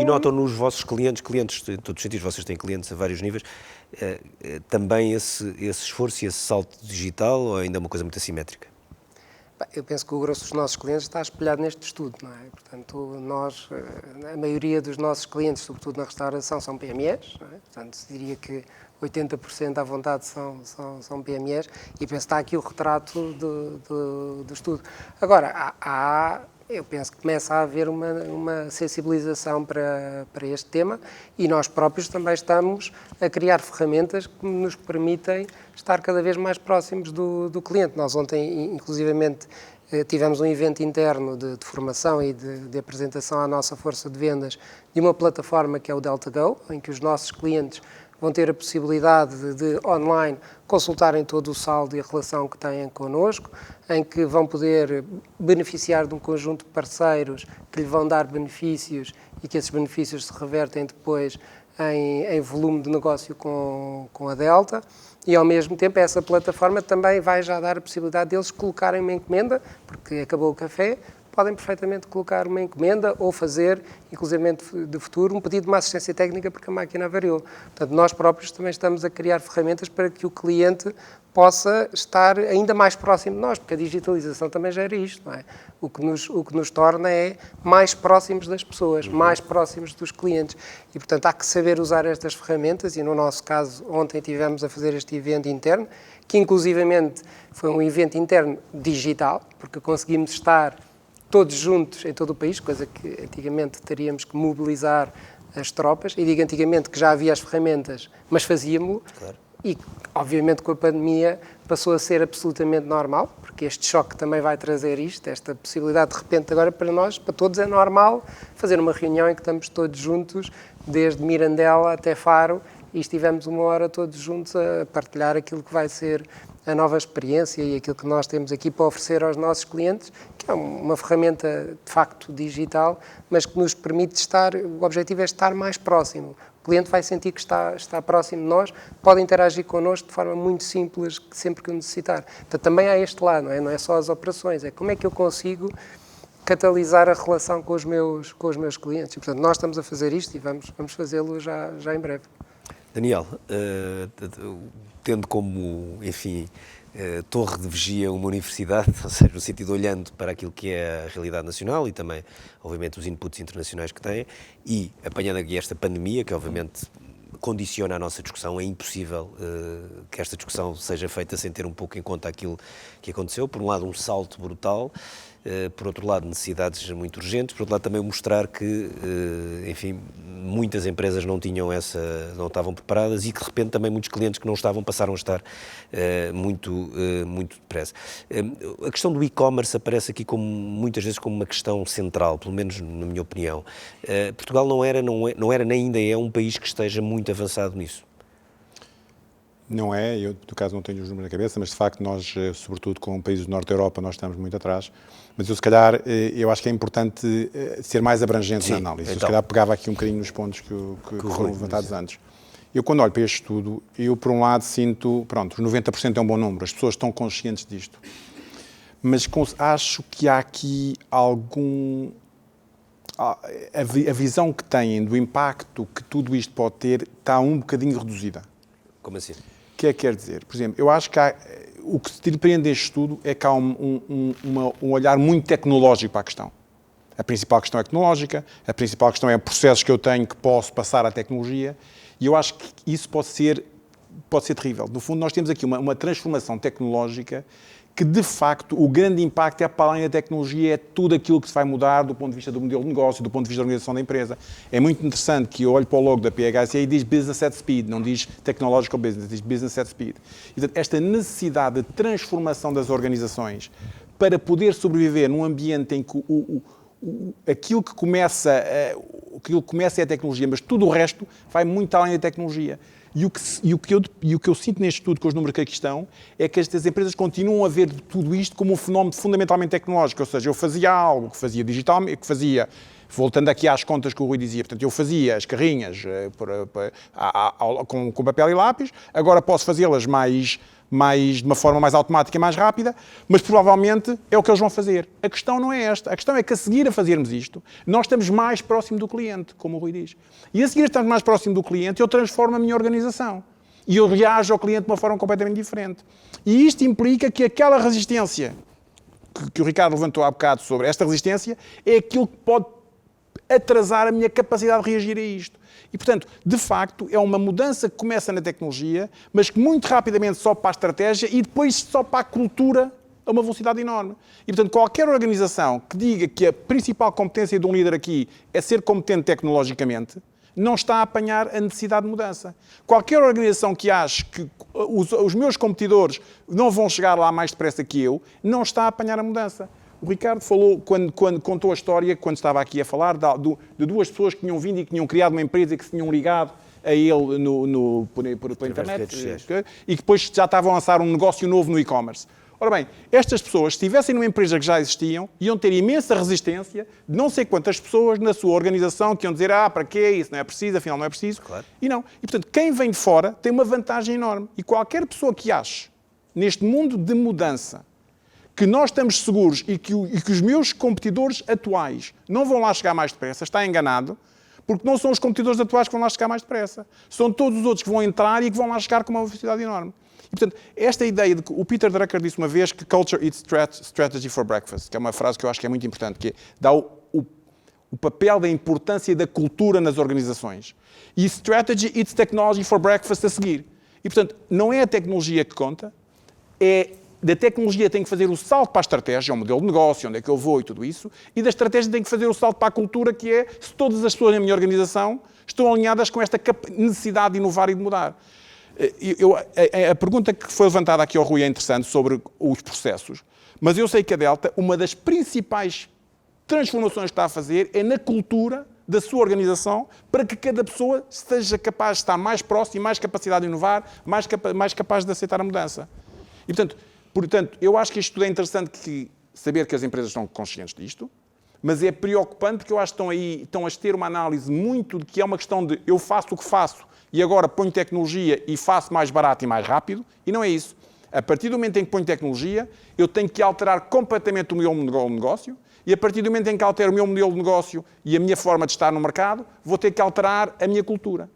notam nos vossos clientes em todos os sentidos, vocês têm clientes a vários níveis, também esse esforço e esse salto digital, ou ainda é uma coisa muito assimétrica? Eu penso que o grosso dos nossos clientes está espelhado neste estudo, não é? Portanto, a maioria dos nossos clientes, sobretudo na restauração, são PMEs, não é? Portanto, se diria que 80% à vontade são PMEs, e penso que está aqui o retrato do estudo. Agora, eu penso que começa a haver uma sensibilização para este tema, e nós próprios também estamos a criar ferramentas que nos permitem estar cada vez mais próximos do cliente. Nós ontem, inclusivamente, tivemos um evento interno de formação e de apresentação à nossa força de vendas de uma plataforma que é o DeltaGo, em que os nossos clientes vão ter a possibilidade de online consultarem todo o saldo e a relação que têm connosco, em que vão poder beneficiar de um conjunto de parceiros que lhe vão dar benefícios e que esses benefícios se revertem depois em volume de negócio com a Delta. E, ao mesmo tempo, essa plataforma também vai já dar a possibilidade deles colocarem uma encomenda, porque acabou o café, podem perfeitamente colocar uma encomenda ou fazer, inclusive de futuro, um pedido de uma assistência técnica porque a máquina avariou. Portanto, nós próprios também estamos a criar ferramentas para que o cliente possa estar ainda mais próximo de nós, porque a digitalização também gera isto, não é? O que nos torna é mais próximos das pessoas, mais próximos dos clientes. E, portanto, há que saber usar estas ferramentas, e no nosso caso, ontem tivemos a fazer este evento interno, que inclusivamente foi um evento interno digital, porque conseguimos estar todos juntos em todo o país, coisa que antigamente teríamos que mobilizar as tropas, e digo antigamente que já havia as ferramentas, mas fazíamos-lo, claro. E obviamente com a pandemia passou a ser absolutamente normal, porque este choque também vai trazer isto, esta possibilidade de repente agora para nós, para todos é normal fazer uma reunião em que estamos todos juntos, desde Mirandela até Faro, e estivemos uma hora todos juntos a partilhar aquilo que vai ser a nova experiência e aquilo que nós temos aqui para oferecer aos nossos clientes, que é uma ferramenta de facto digital, mas que nos permite estar, o objetivo é estar mais próximo. O cliente vai sentir que está próximo de nós, pode interagir connosco de forma muito simples, sempre que o necessitar. Então também há este lado, não é só as operações, é como é que eu consigo catalisar a relação com os meus clientes. E, portanto, nós estamos a fazer isto e vamos fazê-lo já em breve. Daniel, tendo como, enfim, torre de vigia uma universidade, ou seja, no sentido olhando para aquilo que é a realidade nacional e também, obviamente, os inputs internacionais que têm, e apanhando aqui esta pandemia, que obviamente condiciona a nossa discussão, é impossível que esta discussão seja feita sem ter um pouco em conta aquilo que aconteceu. Por um lado, um salto brutal, por outro lado, necessidades muito urgentes, por outro lado, também mostrar que, enfim, muitas empresas não estavam preparadas e que, de repente, também muitos clientes que não estavam passaram a estar muito depressa. A questão do e-commerce aparece aqui muitas vezes como uma questão central, pelo menos na minha opinião. Portugal não era nem ainda é um país que esteja muito avançado nisso. Não é, eu, no caso, não tenho os números na cabeça, mas de facto nós, sobretudo com países do Norte da Europa, nós estamos muito atrás. Mas eu, se calhar, eu acho que é importante ser mais abrangente na análise. Então, eu, se calhar, pegava aqui um bocadinho nos pontos que foram levantados antes. Eu, quando olho para este estudo, eu, por um lado, sinto, pronto, os 90% é um bom número, as pessoas estão conscientes disto. Mas acho que há aqui a visão que têm do impacto que tudo isto pode ter está um bocadinho reduzida. Como assim? O que é que quer dizer? Por exemplo, eu acho que o que se surpreende deste estudo é que há um olhar muito tecnológico para a questão. A principal questão é tecnológica, a principal questão é processos que eu tenho que posso passar à tecnologia, e eu acho que isso pode ser terrível. No fundo, nós temos aqui uma transformação tecnológica que, de facto, o grande impacto é para além da tecnologia, é tudo aquilo que se vai mudar do ponto de vista do modelo de negócio, do ponto de vista da organização da empresa. É muito interessante que eu olho para o logo da PHC e diz Business at Speed, não diz Technological Business, diz Business at Speed. E, portanto, esta necessidade de transformação das organizações para poder sobreviver num ambiente em que aquilo que começa é a tecnologia, mas tudo o resto vai muito além da tecnologia. E o que eu sinto neste estudo, com os números que aqui estão, é que estas empresas continuam a ver tudo isto como um fenómeno fundamentalmente tecnológico. Ou seja, eu fazia algo que fazia digital, que fazia, voltando aqui às contas que o Rui dizia, portanto, eu fazia as carrinhas com papel e lápis, agora posso fazê-las de uma forma mais automática e mais rápida, mas provavelmente é o que eles vão fazer. A questão não é esta. A questão é que a seguir a fazermos isto, nós estamos mais próximo do cliente, como o Rui diz. E a seguir estamos mais próximo do cliente, eu transformo a minha organização. E eu reajo ao cliente de uma forma completamente diferente. E isto implica que aquela resistência que o Ricardo levantou há bocado sobre esta resistência é aquilo que pode atrasar a minha capacidade de reagir a isto. E, portanto, de facto, é uma mudança que começa na tecnologia, mas que muito rapidamente sobe para a estratégia e depois sobe para a cultura a uma velocidade enorme. E, portanto, qualquer organização que diga que a principal competência de um líder aqui é ser competente tecnologicamente, não está a apanhar a necessidade de mudança. Qualquer organização que ache que os meus competidores não vão chegar lá mais depressa que eu, não está a apanhar a mudança. O Ricardo falou, quando contou a história, quando estava aqui a falar, de duas pessoas que tinham vindo e que tinham criado uma empresa e que se tinham ligado a ele por internet e que depois já estavam a lançar um negócio novo no e-commerce. Ora bem, estas pessoas, se estivessem numa empresa que já existiam, iam ter imensa resistência de não sei quantas pessoas na sua organização que iam dizer para quê? Isso não é preciso, afinal não é preciso. Claro. E não. E, portanto, quem vem de fora tem uma vantagem enorme. E qualquer pessoa que ache, neste mundo de mudança, que nós estamos seguros e que os meus competidores atuais não vão lá chegar mais depressa, está enganado, porque não são os competidores atuais que vão lá chegar mais depressa. São todos os outros que vão entrar e que vão lá chegar com uma velocidade enorme. E, portanto, esta ideia de que o Peter Drucker disse uma vez que culture eats strategy for breakfast, que é uma frase que eu acho que é muito importante, que é, dá o papel da importância da cultura nas organizações. E strategy eats technology for breakfast a seguir. E, portanto, não é a tecnologia que conta, da tecnologia tem que fazer o salto para a estratégia, o modelo de negócio, onde é que eu vou e tudo isso, e da estratégia tem que fazer o salto para a cultura, que é se todas as pessoas na minha organização estão alinhadas com esta necessidade de inovar e de mudar. A pergunta que foi levantada aqui ao Rui é interessante sobre os processos, mas eu sei que a Delta, uma das principais transformações que está a fazer é na cultura da sua organização para que cada pessoa seja capaz de estar mais próximo, mais capacidade de inovar, mais capaz de aceitar a mudança. E, portanto, eu acho que isto é interessante saber que as empresas estão conscientes disto, mas é preocupante porque eu acho que estão a ter uma análise muito de que é uma questão de eu faço o que faço e agora ponho tecnologia e faço mais barato e mais rápido, e não é isso. A partir do momento em que ponho tecnologia, eu tenho que alterar completamente o meu negócio, e a partir do momento em que altero o meu modelo de negócio e a minha forma de estar no mercado, vou ter que alterar a minha cultura.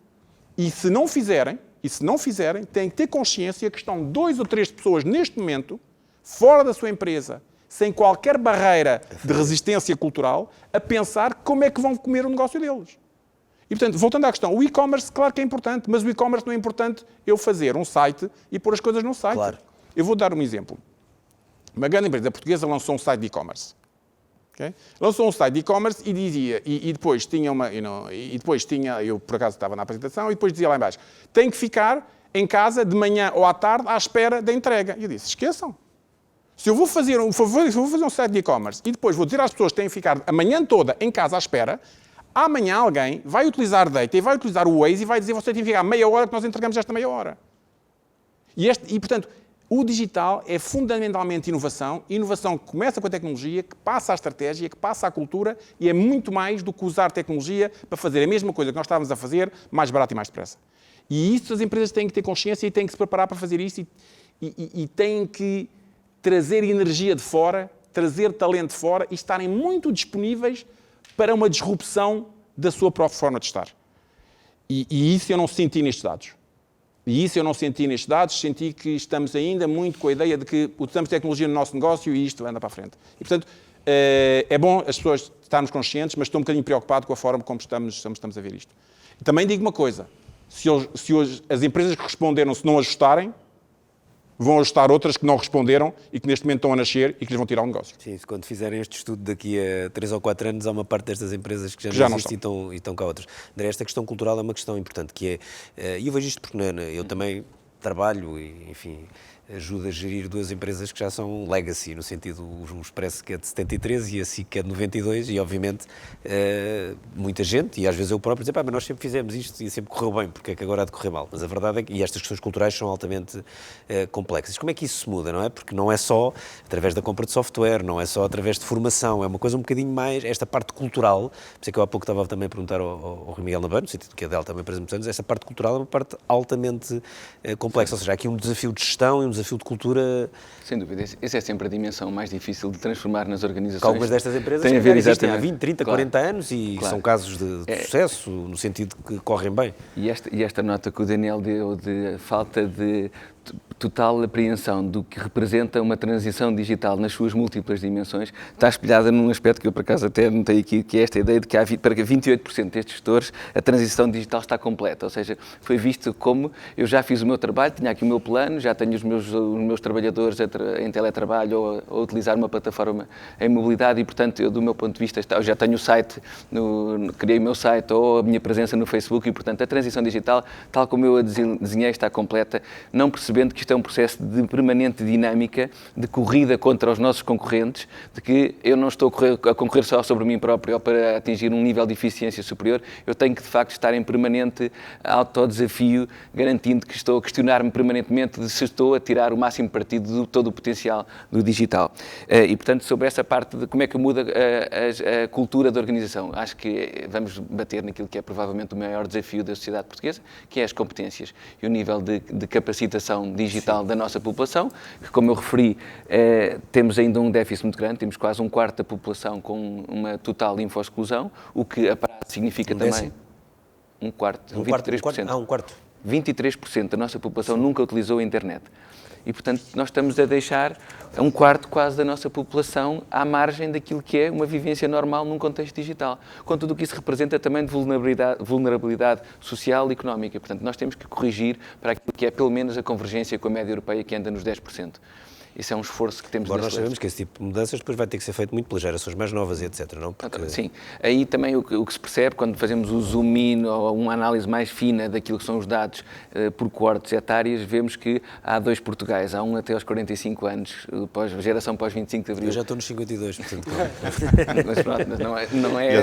E se não fizerem, têm que ter consciência que estão 2 ou 3 pessoas neste momento, fora da sua empresa, sem qualquer barreira de resistência cultural, a pensar como é que vão comer o negócio deles. E, portanto, voltando à questão, o e-commerce, claro que é importante, mas o e-commerce não é importante eu fazer um site e pôr as coisas num site. Claro. Eu vou dar um exemplo. Uma grande empresa portuguesa lançou um site de e-commerce. Okay? Lançou um site de e-commerce e dizia, e depois tinha eu por acaso estava na apresentação, e depois dizia lá embaixo, tem que ficar em casa de manhã ou à tarde à espera da entrega. E eu disse, esqueçam. Se eu vou fazer um site de e-commerce e depois vou dizer às pessoas que têm que ficar a manhã toda em casa à espera, amanhã alguém vai utilizar data e vai utilizar o Waze e vai dizer você tem que ficar meia hora que nós entregamos esta meia hora. E portanto, o digital é fundamentalmente inovação. Inovação que começa com a tecnologia, que passa à estratégia, que passa à cultura e é muito mais do que usar tecnologia para fazer a mesma coisa que nós estávamos a fazer mais barato e mais depressa. E isso as empresas têm que ter consciência e têm que se preparar para fazer isso e têm que trazer energia de fora, trazer talento de fora e estarem muito disponíveis para uma disrupção da sua própria forma de estar. E isso eu não senti nestes dados. Senti que estamos ainda muito com a ideia de que usamos tecnologia no nosso negócio e isto anda para a frente. E, portanto, é bom as pessoas estarmos conscientes, mas estou um bocadinho preocupado com a forma como estamos a ver isto. E também digo uma coisa, se as empresas que responderam, se não ajustarem, vão ajustar outras que não responderam e que neste momento estão a nascer e que lhes vão tirar o negócio. Sim, quando fizerem este estudo daqui a 3 ou 4 anos, há uma parte destas empresas que já não existem e estão cá outras. André, esta questão cultural é uma questão importante, que é, e eu vejo isto porque eu também trabalho e, enfim, ajudo a gerir 2 empresas que já são legacy, no sentido, o Expresso que é de 73 e a SIC que é de 92 e, obviamente, muita gente, e às vezes eu próprio, dizer, mas nós sempre fizemos isto e sempre correu bem, porque é que agora há de correr mal? Mas a verdade é que, e estas questões culturais são altamente complexas. Como é que isso se muda, não é? Porque não é só através da compra de software, não é só através de formação, é uma coisa um bocadinho mais, esta parte cultural, por isso é que eu há pouco estava também a perguntar ao Rui Miguel Nabeiro, no sentido que a Delta é uma empresa de muitos anos, essa parte cultural é uma parte altamente complexa, ou seja, há aqui um desafio de gestão e um desafio de cultura. Sem dúvida, essa é sempre a dimensão mais difícil de transformar nas organizações. Algumas destas empresas têm a ver existem há 20, 30, 40 anos e claro. São casos de sucesso, no sentido que correm bem. E esta nota que o Daniel deu de falta de total apreensão do que representa uma transição digital nas suas múltiplas dimensões está espelhada num aspecto que eu, por acaso, até notei aqui, que é esta ideia de que para 28% destes gestores a transição digital está completa, ou seja, foi visto como eu já fiz o meu trabalho, tinha aqui o meu plano, já tenho os meus trabalhadores em teletrabalho ou a utilizar uma plataforma em mobilidade e, portanto, eu, do meu ponto de vista, eu já tenho o site, criei o meu site ou a minha presença no Facebook e, portanto, a transição digital, tal como eu a desenhei, está completa, não percebendo que isto é um processo de permanente dinâmica, de corrida contra os nossos concorrentes, de que eu não estou a concorrer só sobre mim próprio ou para atingir um nível de eficiência superior, eu tenho que, de facto, estar em permanente autodesafio, garantindo que estou a questionar-me permanentemente de se estou a tirar o máximo partido de todo o potencial do digital. E, portanto, sobre essa parte de como é que muda a cultura da organização, acho que vamos bater naquilo que é provavelmente o maior desafio da sociedade portuguesa, que é as competências e o nível de capacitação digital da nossa população, que, como eu referi, temos ainda um déficit muito grande, temos quase um quarto da população com uma total info-exclusão, o que a prática significa também... Um quarto, 23%. Um quarto. 23% da nossa população nunca utilizou a internet. E, portanto, nós estamos a deixar um quarto quase da nossa população à margem daquilo que é uma vivência normal num contexto digital, com tudo o que isso representa também de vulnerabilidade social e económica. Portanto, nós temos que corrigir para aquilo que é, pelo menos, a convergência com a média europeia, que anda nos 10%. Isso é um esforço que temos de fazer. Agora nós sabemos que esse tipo de mudanças depois vai ter que ser feito muito pelas gerações mais novas e etc, não? Porque... Sim. Aí também o que se percebe quando fazemos o zoom in ou uma análise mais fina daquilo que são os dados por coortes etárias, vemos que há dois Portugais, há um até aos 45 anos, geração pós-25 de Abril. Eu já estou nos 52, portanto... Mas pronto, mas não é...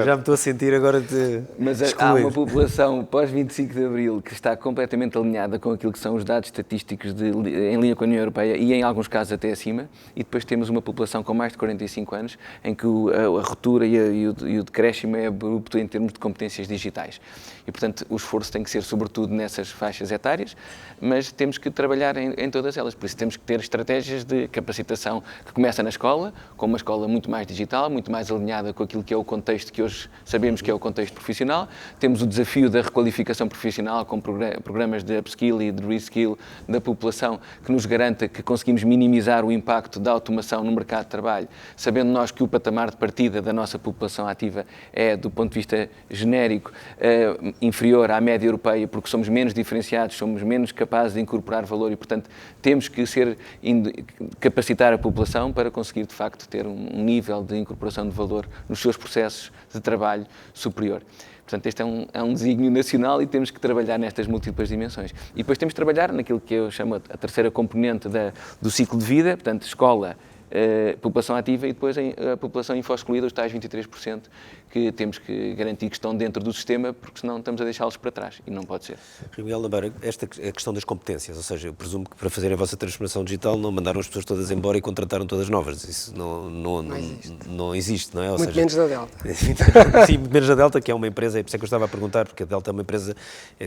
Já me estou a sentir agora de Mas excluir. há uma população pós-25 de Abril que está completamente alinhada com aquilo que são os dados estatísticos em linha com a União Europeia e em alguns casos até acima, e depois temos uma população com mais de 45 anos em que a ruptura e o decréscimo é abrupto em termos de competências digitais. E, portanto, o esforço tem que ser sobretudo nessas faixas etárias, mas temos que trabalhar em todas elas. Por isso temos que ter estratégias de capacitação que começa na escola, com uma escola muito mais digital, muito mais alinhada com aquilo que é o contexto que hoje sabemos que é o contexto profissional. Temos o desafio da requalificação profissional com programas de upskill e de reskill da população que nos garanta que conseguimos minimizar o impacto da automação no mercado de trabalho, sabendo nós que o patamar de partida da nossa população ativa é, do ponto de vista genérico, inferior à média europeia, porque somos menos diferenciados, somos menos capazes de incorporar valor e, portanto, temos que capacitar a população para conseguir, de facto, ter um nível de incorporação de valor nos seus processos de trabalho superior. Portanto, este é um desígnio nacional e temos que trabalhar nestas múltiplas dimensões. E depois temos que trabalhar naquilo que eu chamo a terceira componente do ciclo de vida, portanto, escola, população ativa e depois a população info-excluída, os tais 23%, que temos que garantir que estão dentro do sistema, porque senão estamos a deixá-los para trás e não pode ser. Miguel Nabeiro, a questão das competências, ou seja, eu presumo que para fazerem a vossa transformação digital não mandaram as pessoas todas embora e contrataram todas novas. Isso não existe, não é? Ou muito seja, menos da Delta. Sim, muito menos da Delta, que é uma empresa, é por isso que eu estava a perguntar, porque a Delta é uma empresa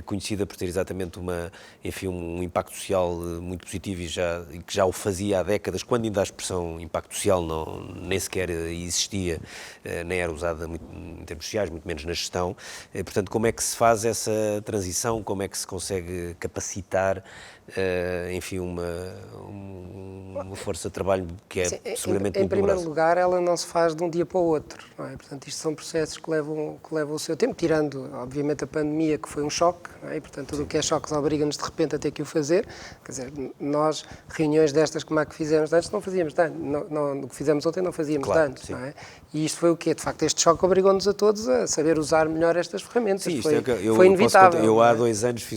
conhecida por ter exatamente um impacto social muito positivo e que já o fazia há décadas, quando ainda a expressão impacto social nem sequer existia, nem era usada muito em termos sociais, muito menos na gestão. Portanto, como é que se faz essa transição? Como é que se consegue capacitar, enfim, uma força de trabalho que é seguramente muito em primeiro lugar, ela não se faz de um dia para o outro, não é? Portanto, isto são processos que levam o seu tempo, tirando, obviamente, a pandemia, que foi um choque, não é? E, portanto, tudo o que é choques obriga-nos, de repente, a ter que o fazer. Quer dizer, nós, reuniões destas como a que fizemos antes, não fazíamos tanto. O que fizemos ontem não fazíamos antes, não é? E isto foi o quê? De facto, este choque obrigou-nos a todos a saber usar melhor estas ferramentas. Sim, foi inevitável. Eu há 2 anos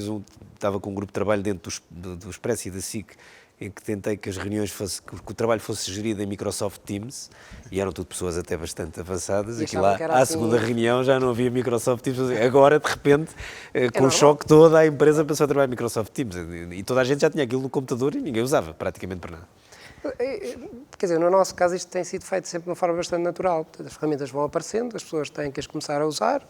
estava com um grupo de trabalho dentro do Expresso e da SIC, em que tentei que as reuniões que o trabalho fosse gerido em Microsoft Teams, e eram tudo pessoas até bastante avançadas, e lá à segunda reunião já não havia Microsoft Teams, agora de repente, com o choque toda a empresa passou a trabalhar em Microsoft Teams, e toda a gente já tinha aquilo no computador e ninguém usava praticamente para nada. Quer dizer, no nosso caso isto tem sido feito sempre de uma forma bastante natural. Portanto, as ferramentas vão aparecendo, as pessoas têm que as começar a usar,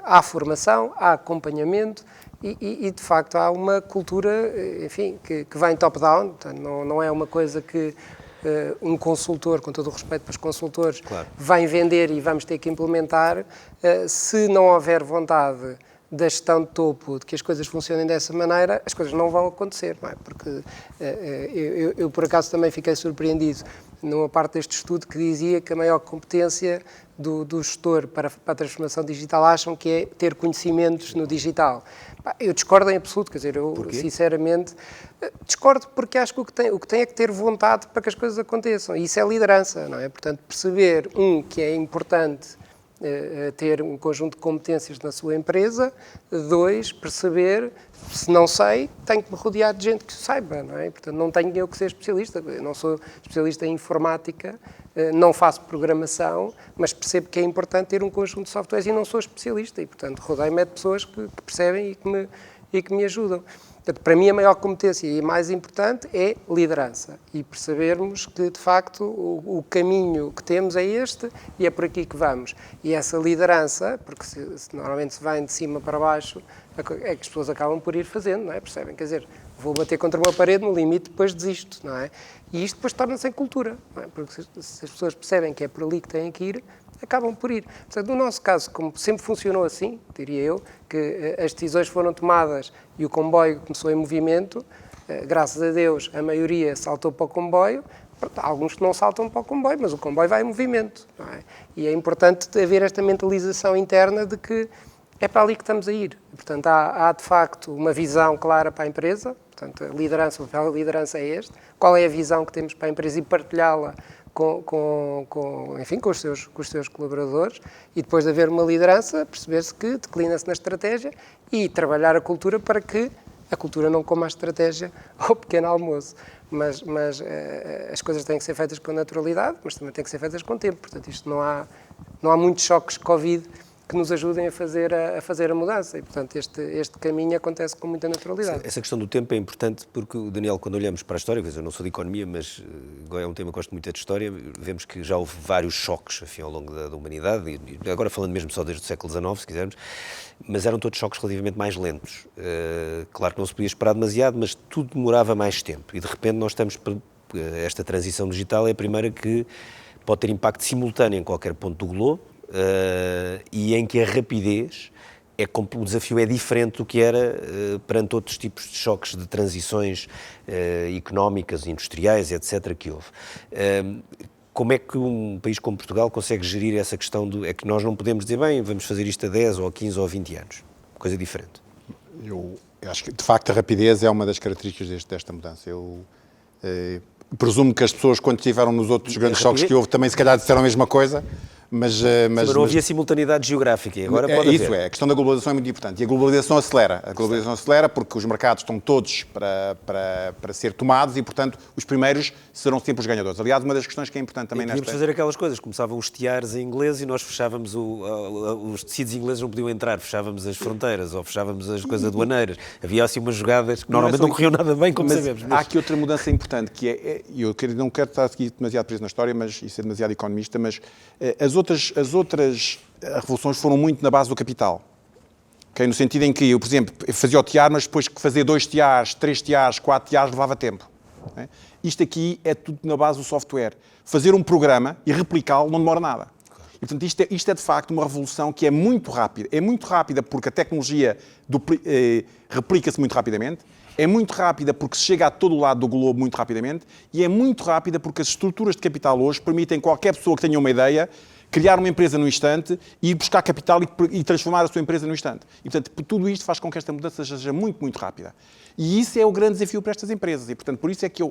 há formação, há acompanhamento e de facto há uma cultura, enfim, que vem top-down, portanto, não é uma coisa que um consultor, com todo o respeito para os consultores, vai vender e vamos ter que implementar. Se não houver vontade da gestão de topo, de que as coisas funcionem dessa maneira, as coisas não vão acontecer, não é? Porque eu por acaso também fiquei surpreendido numa parte deste estudo que dizia que a maior competência do gestor para a transformação digital acham que é ter conhecimentos no digital. Eu discordo em absoluto, quer dizer, eu sinceramente discordo porque acho que o que tem é que ter vontade para que as coisas aconteçam, e isso é liderança, não é? Portanto, perceber, que é importante ter um conjunto de competências na sua empresa, 2, perceber, se não sei, tenho que me rodear de gente que saiba, não é? Portanto, não tenho eu que ser especialista, eu não sou especialista em informática, não faço programação, mas percebo que é importante ter um conjunto de softwares e não sou especialista, e portanto rodeio-me de pessoas que percebem e que me ajudam. Portanto, para mim a maior competência e mais importante é liderança e percebermos que de facto o caminho que temos é este e é por aqui que vamos. E essa liderança, porque normalmente se vem de cima para baixo, é que as pessoas acabam por ir fazendo, não é? Percebem? Quer dizer, vou bater contra uma parede, no limite depois desisto, não é? E isto depois torna-se em cultura, não é? Porque se as pessoas percebem que é por ali que têm que ir, acabam por ir. Portanto, no nosso caso, como sempre funcionou assim, diria eu, que as decisões foram tomadas e o comboio começou em movimento, graças a Deus a maioria saltou para o comboio, alguns que não saltam para o comboio, mas o comboio vai em movimento, não é? E é importante haver esta mentalização interna de que é para ali que estamos a ir. Portanto, há de facto uma visão clara para a empresa, portanto, a liderança, o papel da liderança é este, qual é a visão que temos para a empresa e partilhá-la enfim, com os seus colaboradores, e depois de haver uma liderança, perceber-se que declina-se na estratégia e trabalhar a cultura para que a cultura não coma a estratégia ao pequeno almoço. Mas as coisas têm que ser feitas com naturalidade, mas também têm que ser feitas com tempo. Portanto, isto não há muitos choques Covid que nos ajudem a fazer a mudança. E, portanto, este caminho acontece com muita naturalidade. Essa questão do tempo é importante porque, Daniel, quando olhamos para a história, eu não sou de economia, mas é um tema que gosto muito de história, vemos que já houve vários choques, enfim, ao longo da humanidade, e agora falando mesmo só desde o século XIX, se quisermos, mas eram todos choques relativamente mais lentos. Claro que não se podia esperar demasiado, mas tudo demorava mais tempo. E, de repente, nós estamos... Esta transição digital é a primeira que pode ter impacto simultâneo em qualquer ponto do globo, e em que a rapidez, o desafio é diferente do que era perante outros tipos de choques de transições económicas, industriais, etc., que houve. Como é que um país como Portugal consegue gerir essa questão é que nós não podemos dizer, bem, vamos fazer isto a 10 ou a 15 ou a 20 anos? Coisa diferente. Eu acho que, de facto, a rapidez é uma das características desta mudança. Eu presumo que as pessoas, quando estiveram nos outros grandes choques que houve, também se calhar disseram a mesma coisa. Mas não havia simultaneidade geográfica e agora pode haver. Isso é, a questão da globalização é muito importante. E a globalização acelera. A globalização acelera porque os mercados estão todos para ser tomados e, portanto, os primeiros serão sempre os ganhadores. Aliás, uma das questões que é importante também nesta... fazer aquelas coisas, começavam os tiares em inglês e nós fechávamos os tecidos ingleses não podiam entrar, fechávamos as fronteiras ou fechávamos as coisas aduaneiras. Havia assim umas jogadas que normalmente não corriam nada bem, como sabemos. Há aqui outra mudança importante, que eu não quero estar aqui demasiado preso na história e ser demasiado economista, mas as outras revoluções foram muito na base do capital. Okay? No sentido em que eu, por exemplo, fazia o tiar, mas depois que fazer 2 tiares, 3 tiares, 4 tiares levava tempo. Okay? Isto aqui é tudo na base do software. Fazer um programa e replicá-lo não demora nada. E, portanto, isto é de facto uma revolução que é muito rápida. É muito rápida porque a tecnologia replica-se muito rapidamente. É muito rápida porque se chega a todo o lado do globo muito rapidamente. E é muito rápida porque as estruturas de capital hoje permitem qualquer pessoa que tenha uma ideia criar uma empresa no instante, ir buscar capital e transformar a sua empresa no instante. E, portanto, tudo isto faz com que esta mudança seja muito, muito rápida. E isso é o grande desafio para estas empresas. E, portanto, por isso é que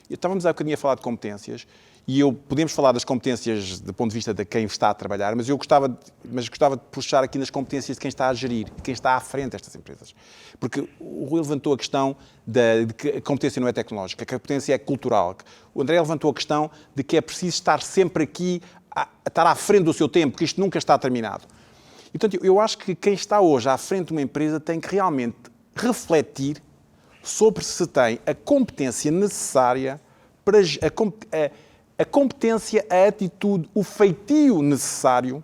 estávamos há bocadinho a falar de competências, e podemos falar das competências do ponto de vista de quem está a trabalhar, mas eu gostava de puxar aqui nas competências de quem está a gerir, de quem está à frente destas empresas. Porque o Rui levantou a questão de que a competência não é tecnológica, que a competência é cultural. O André levantou a questão de que é preciso estar sempre aqui a estar à frente do seu tempo, que isto nunca está terminado. E, portanto, eu acho que quem está hoje à frente de uma empresa tem que realmente refletir sobre se tem a competência necessária para a competência, a atitude, o feitio necessário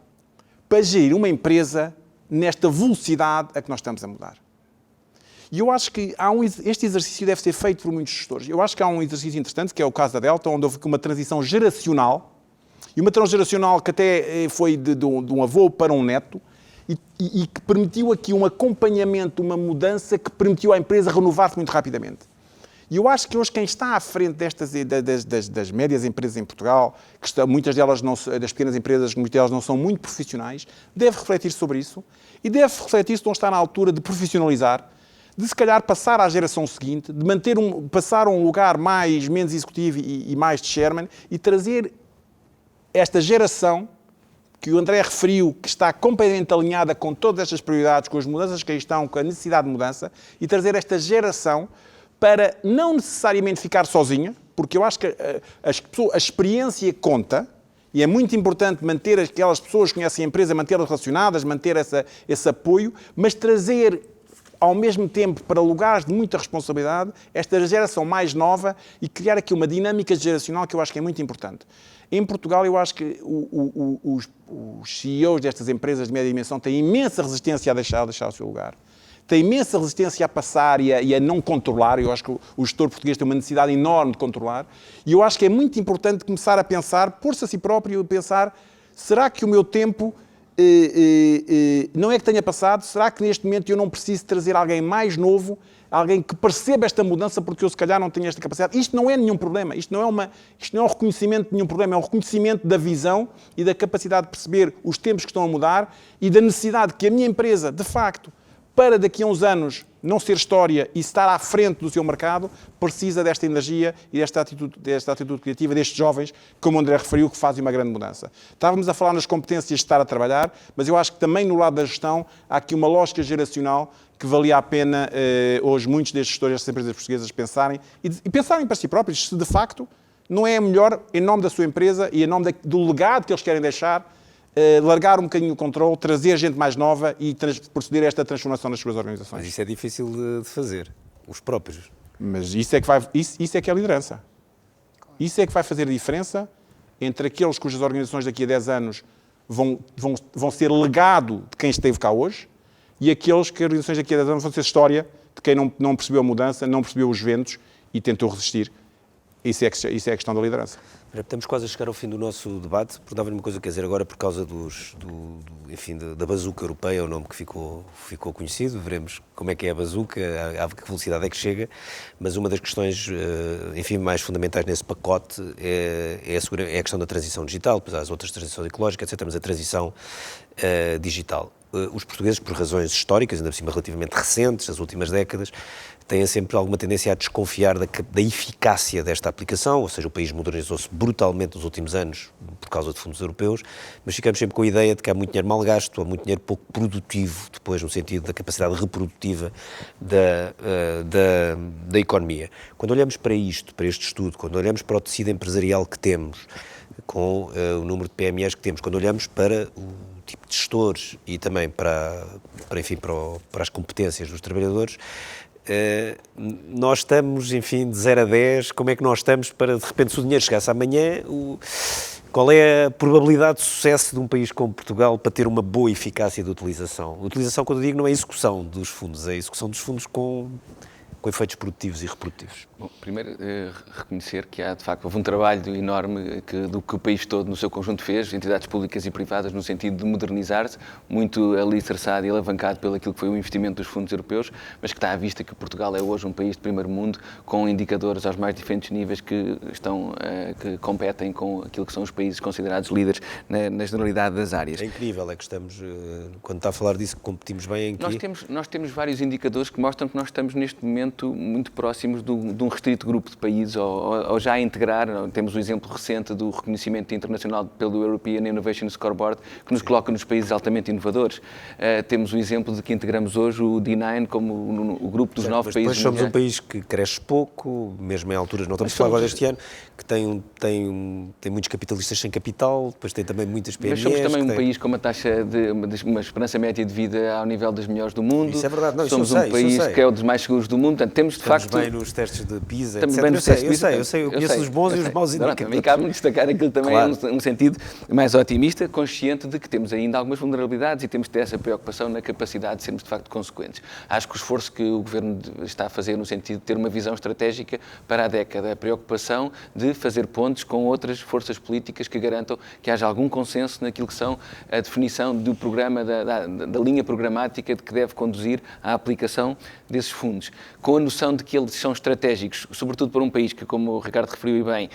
para gerir uma empresa nesta velocidade a que nós estamos a mudar. E eu acho que este exercício deve ser feito por muitos gestores. Eu acho que há um exercício interessante, que é o caso da Delta, onde houve uma transição geracional, e uma transição geracional que até foi de um avô para um neto, e que permitiu aqui um acompanhamento, uma mudança que permitiu à empresa renovar-se muito rapidamente. E eu acho que hoje quem está à frente das médias empresas em Portugal, muitas delas das pequenas empresas, muitas delas não são muito profissionais, deve refletir sobre isso e deve refletir se não está na altura de profissionalizar, de se calhar passar à geração seguinte, de passar a um lugar menos executivo e mais de chairman e trazer esta geração que o André referiu, que está completamente alinhada com todas estas prioridades, com as mudanças que aí estão, com a necessidade de mudança, e trazer esta geração para não necessariamente ficar sozinha, porque eu acho que a experiência conta, e é muito importante manter aquelas pessoas que conhecem a empresa, mantê-las relacionadas, manter esse apoio, mas trazer ao mesmo tempo para lugares de muita responsabilidade esta geração mais nova e criar aqui uma dinâmica geracional que eu acho que é muito importante. Em Portugal, eu acho que os CEOs destas empresas de média dimensão têm imensa resistência a deixar o seu lugar. Tem imensa resistência a passar e a não controlar. Eu acho que o gestor português tem uma necessidade enorme de controlar. E eu acho que é muito importante começar a pensar, pôr-se a si próprio, pensar, será que o meu tempo não é que tenha passado? Será que neste momento eu não preciso trazer alguém mais novo, alguém que perceba esta mudança, porque eu se calhar não tenho esta capacidade? Isto não é nenhum problema, isto não é um reconhecimento de nenhum problema, é um reconhecimento da visão e da capacidade de perceber os tempos que estão a mudar e da necessidade que a minha empresa, de facto, para daqui a uns anos não ser história e estar à frente do seu mercado, precisa desta energia e desta atitude criativa destes jovens, como o André referiu, que fazem uma grande mudança. Estávamos a falar nas competências de estar a trabalhar, mas eu acho que também no lado da gestão há aqui uma lógica geracional que valia a pena hoje muitos destes gestores destas empresas portuguesas pensarem e pensarem para si próprios se de facto não é melhor, em nome da sua empresa e em nome do legado que eles querem deixar, largar um bocadinho o controle, trazer gente mais nova e proceder a esta transformação nas suas organizações. Mas isso é difícil de fazer, os próprios. Mas isso é que é a liderança. Isso é que vai fazer a diferença entre aqueles cujas organizações daqui a 10 anos vão ser legado de quem esteve cá hoje e aqueles que as organizações daqui a 10 anos vão ser história de quem não percebeu a mudança, não percebeu os ventos e tentou resistir. Isso é a questão da liderança. Estamos quase a chegar ao fim do nosso debate. Perguntava-lhe uma coisa, quer dizer, agora por causa da bazuca europeia, o nome que ficou conhecido, veremos como é que é a bazuca, a que velocidade é que chega, mas uma das questões, mais fundamentais nesse pacote é a questão da transição digital, depois há as outras transições ecológicas, etc., mas a transição digital. Os portugueses, por razões históricas, ainda por cima relativamente recentes, das últimas décadas, têm sempre alguma tendência a desconfiar da eficácia desta aplicação, ou seja, o país modernizou-se brutalmente nos últimos anos por causa de fundos europeus, mas ficamos sempre com a ideia de que há muito dinheiro mal gasto, há muito dinheiro pouco produtivo, depois no sentido da capacidade reprodutiva da economia. Quando olhamos para este estudo, quando olhamos para o tecido empresarial que temos, com o número de PMEs que temos, quando olhamos para o tipo de gestores e também para as competências dos trabalhadores, nós estamos, de 0 a 10, como é que nós estamos para, de repente, se o dinheiro chegasse amanhã, qual é a probabilidade de sucesso de um país como Portugal para ter uma boa eficácia de utilização? Utilização, quando eu digo, não é a execução dos fundos, é a execução dos fundos com efeitos produtivos e reprodutivos. Bom, primeiro, reconhecer que de facto, houve um trabalho enorme do que o país todo, no seu conjunto, fez, entidades públicas e privadas, no sentido de modernizar-se, muito alicerçado e alavancado pelo aquilo que foi o investimento dos fundos europeus, mas que está à vista que Portugal é hoje um país de primeiro mundo, com indicadores aos mais diferentes níveis que competem com aquilo que são os países considerados líderes na generalidade das áreas. É incrível, é que estamos, quando está a falar disso, competimos bem em quê? Nós temos vários indicadores que mostram que nós estamos neste momento muito próximos de um restrito grupo de países ou já a integrar. Temos o exemplo recente do reconhecimento internacional pelo European Innovation Scoreboard, que nos coloca nos países altamente inovadores. Temos o exemplo de que integramos hoje o D9 como o grupo dos 9 países. Depois somos um país que cresce pouco, mesmo em alturas, não estamos a falar agora deste ano, que tem muitos capitalistas sem capital, depois tem também muitas PMEs. Mas somos também um país com uma taxa uma esperança média de vida ao nível das melhores do mundo. Isso é verdade. Somos um país que é um dos mais seguros do mundo. portanto, temos de estamos facto... bem nos testes de PISA, Estamos etc. bem nos testes de PISA. Eu sei, eu conheço os bons e os maus indicadores. Também cabe-me destacar aquilo também Claro. um sentido mais otimista, consciente de que temos ainda algumas vulnerabilidades e temos de ter essa preocupação na capacidade de sermos de facto consequentes. Acho que o esforço que o Governo está a fazer no sentido de ter uma visão estratégica para a década, a preocupação de fazer pontes com outras forças políticas que garantam que haja algum consenso naquilo que são a definição do programa, da linha programática de que deve conduzir a aplicação desses fundos, com a noção de que eles são estratégicos, sobretudo para um país que, como o Ricardo referiu bem,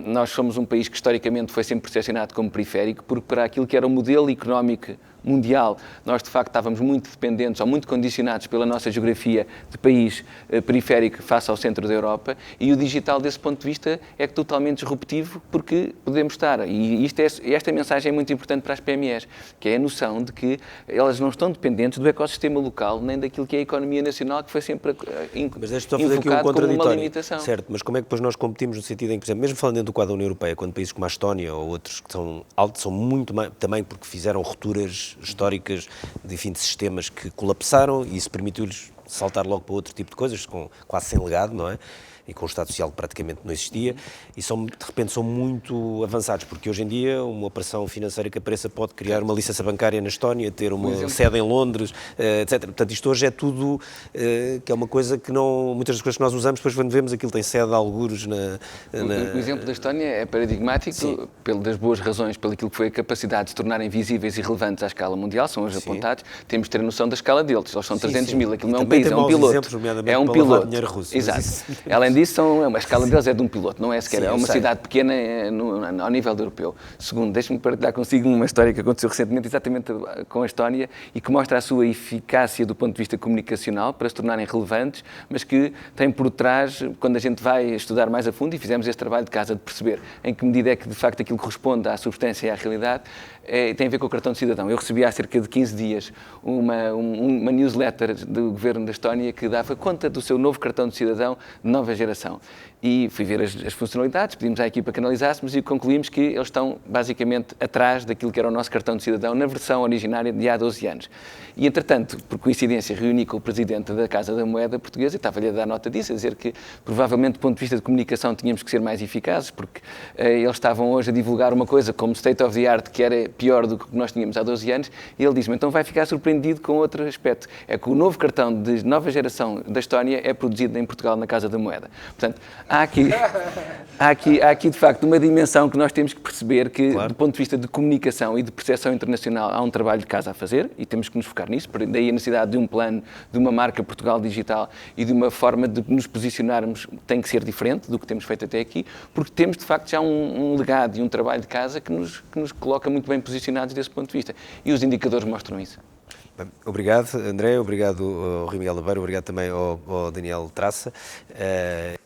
nós somos um país que historicamente foi sempre percepcionado como periférico, porque para aquilo que era o modelo económico mundial, nós de facto estávamos muito dependentes ou muito condicionados pela nossa geografia de país periférico face ao centro da Europa, e o digital desse ponto de vista é totalmente disruptivo porque podemos estar, e esta mensagem é muito importante para as PMEs, que é a noção de que elas não estão dependentes do ecossistema local, nem daquilo que é a economia nacional, que foi sempre invocado como uma limitação. Certo, mas como é que depois nós competimos no sentido em que, por exemplo, mesmo falando dentro do quadro da União Europeia, quando países como a Estónia ou outros que são altos, são muito mais, também porque fizeram rupturas históricas de sistemas que colapsaram e isso permitiu-lhes saltar logo para outro tipo de coisas, quase sem legado, não é? E com o Estado Social que praticamente não existia, e de repente são muito avançados, porque hoje em dia uma operação financeira que apareça pode criar uma licença bancária na Estónia, ter uma sede em Londres, etc. Portanto, isto hoje é tudo, que é uma coisa que não, muitas das coisas que nós usamos, depois quando vemos aquilo tem sede a algures O exemplo da Estónia é paradigmático, das boas razões, pelo aquilo que foi a capacidade de se tornarem visíveis e relevantes à escala mundial, são hoje apontados, temos de ter a noção da escala deles, eles são 300 mil, aquilo não é um país, é um piloto. É um piloto. Exato. Além disso, a escala deles é de um piloto, não é sequer, é uma cidade pequena ao nível europeu. Segundo, deixe-me partilhar consigo uma história que aconteceu recentemente, exatamente com a Estónia, e que mostra a sua eficácia do ponto de vista comunicacional, para se tornarem relevantes, mas que tem por trás, quando a gente vai estudar mais a fundo, e fizemos este trabalho de casa de perceber em que medida é que, de facto, aquilo corresponde à substância e à realidade, tem a ver com o cartão de cidadão. Eu recebi há cerca de 15 dias uma newsletter do governo da Estónia que dava conta do seu novo cartão de cidadão de nova geração. E fui ver as funcionalidades, pedimos à equipa que analisássemos e concluímos que eles estão basicamente atrás daquilo que era o nosso cartão de cidadão na versão originária de há 12 anos. E, entretanto, por coincidência, reuni com o presidente da Casa da Moeda Portuguesa e estava-lhe a dar nota disso, a dizer que provavelmente do ponto de vista de comunicação tínhamos que ser mais eficazes, porque eles estavam hoje a divulgar uma coisa como state of the art que era pior do que nós tínhamos há 12 anos, e ele diz-me, então vai ficar surpreendido com outro aspecto, é que o novo cartão de nova geração da Estónia é produzido em Portugal na Casa da Moeda. Portanto, há aqui de facto uma dimensão que nós temos que perceber que, claro, do ponto de vista de comunicação e de percepção internacional, há um trabalho de casa a fazer e temos que nos focar nisso, daí a necessidade de um plano, de uma marca Portugal Digital e de uma forma de nos posicionarmos tem que ser diferente do que temos feito até aqui, porque temos de facto já um legado e um trabalho de casa que nos coloca muito bem posicionados desse ponto de vista, e os indicadores mostram isso. Bem, obrigado, André, obrigado ao Rui Miguel Aveiro, obrigado também ao Daniel Traça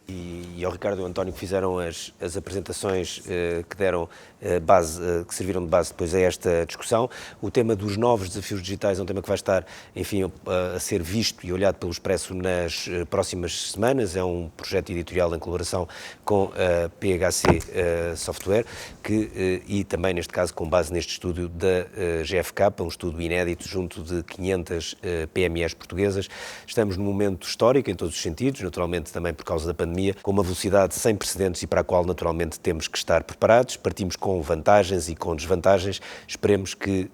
e ao Ricardo e ao António, que fizeram as apresentações que deram base, que serviram de base depois a esta discussão. O tema dos novos desafios digitais é um tema que vai estar, enfim, a ser visto e olhado pelo Expresso nas próximas semanas. É um projeto editorial em colaboração com a PHC Software, e também, neste caso, com base neste estudo da GfK, um estudo inédito junto de 500 PMEs portuguesas. Estamos num momento histórico em todos os sentidos, naturalmente também por causa da pandemia, com uma velocidade sem precedentes e para a qual naturalmente temos que estar preparados. Partimos com vantagens e com desvantagens. Esperemos que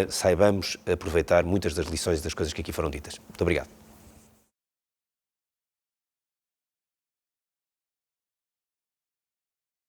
saibamos aproveitar muitas das lições e das coisas que aqui foram ditas. Muito obrigado.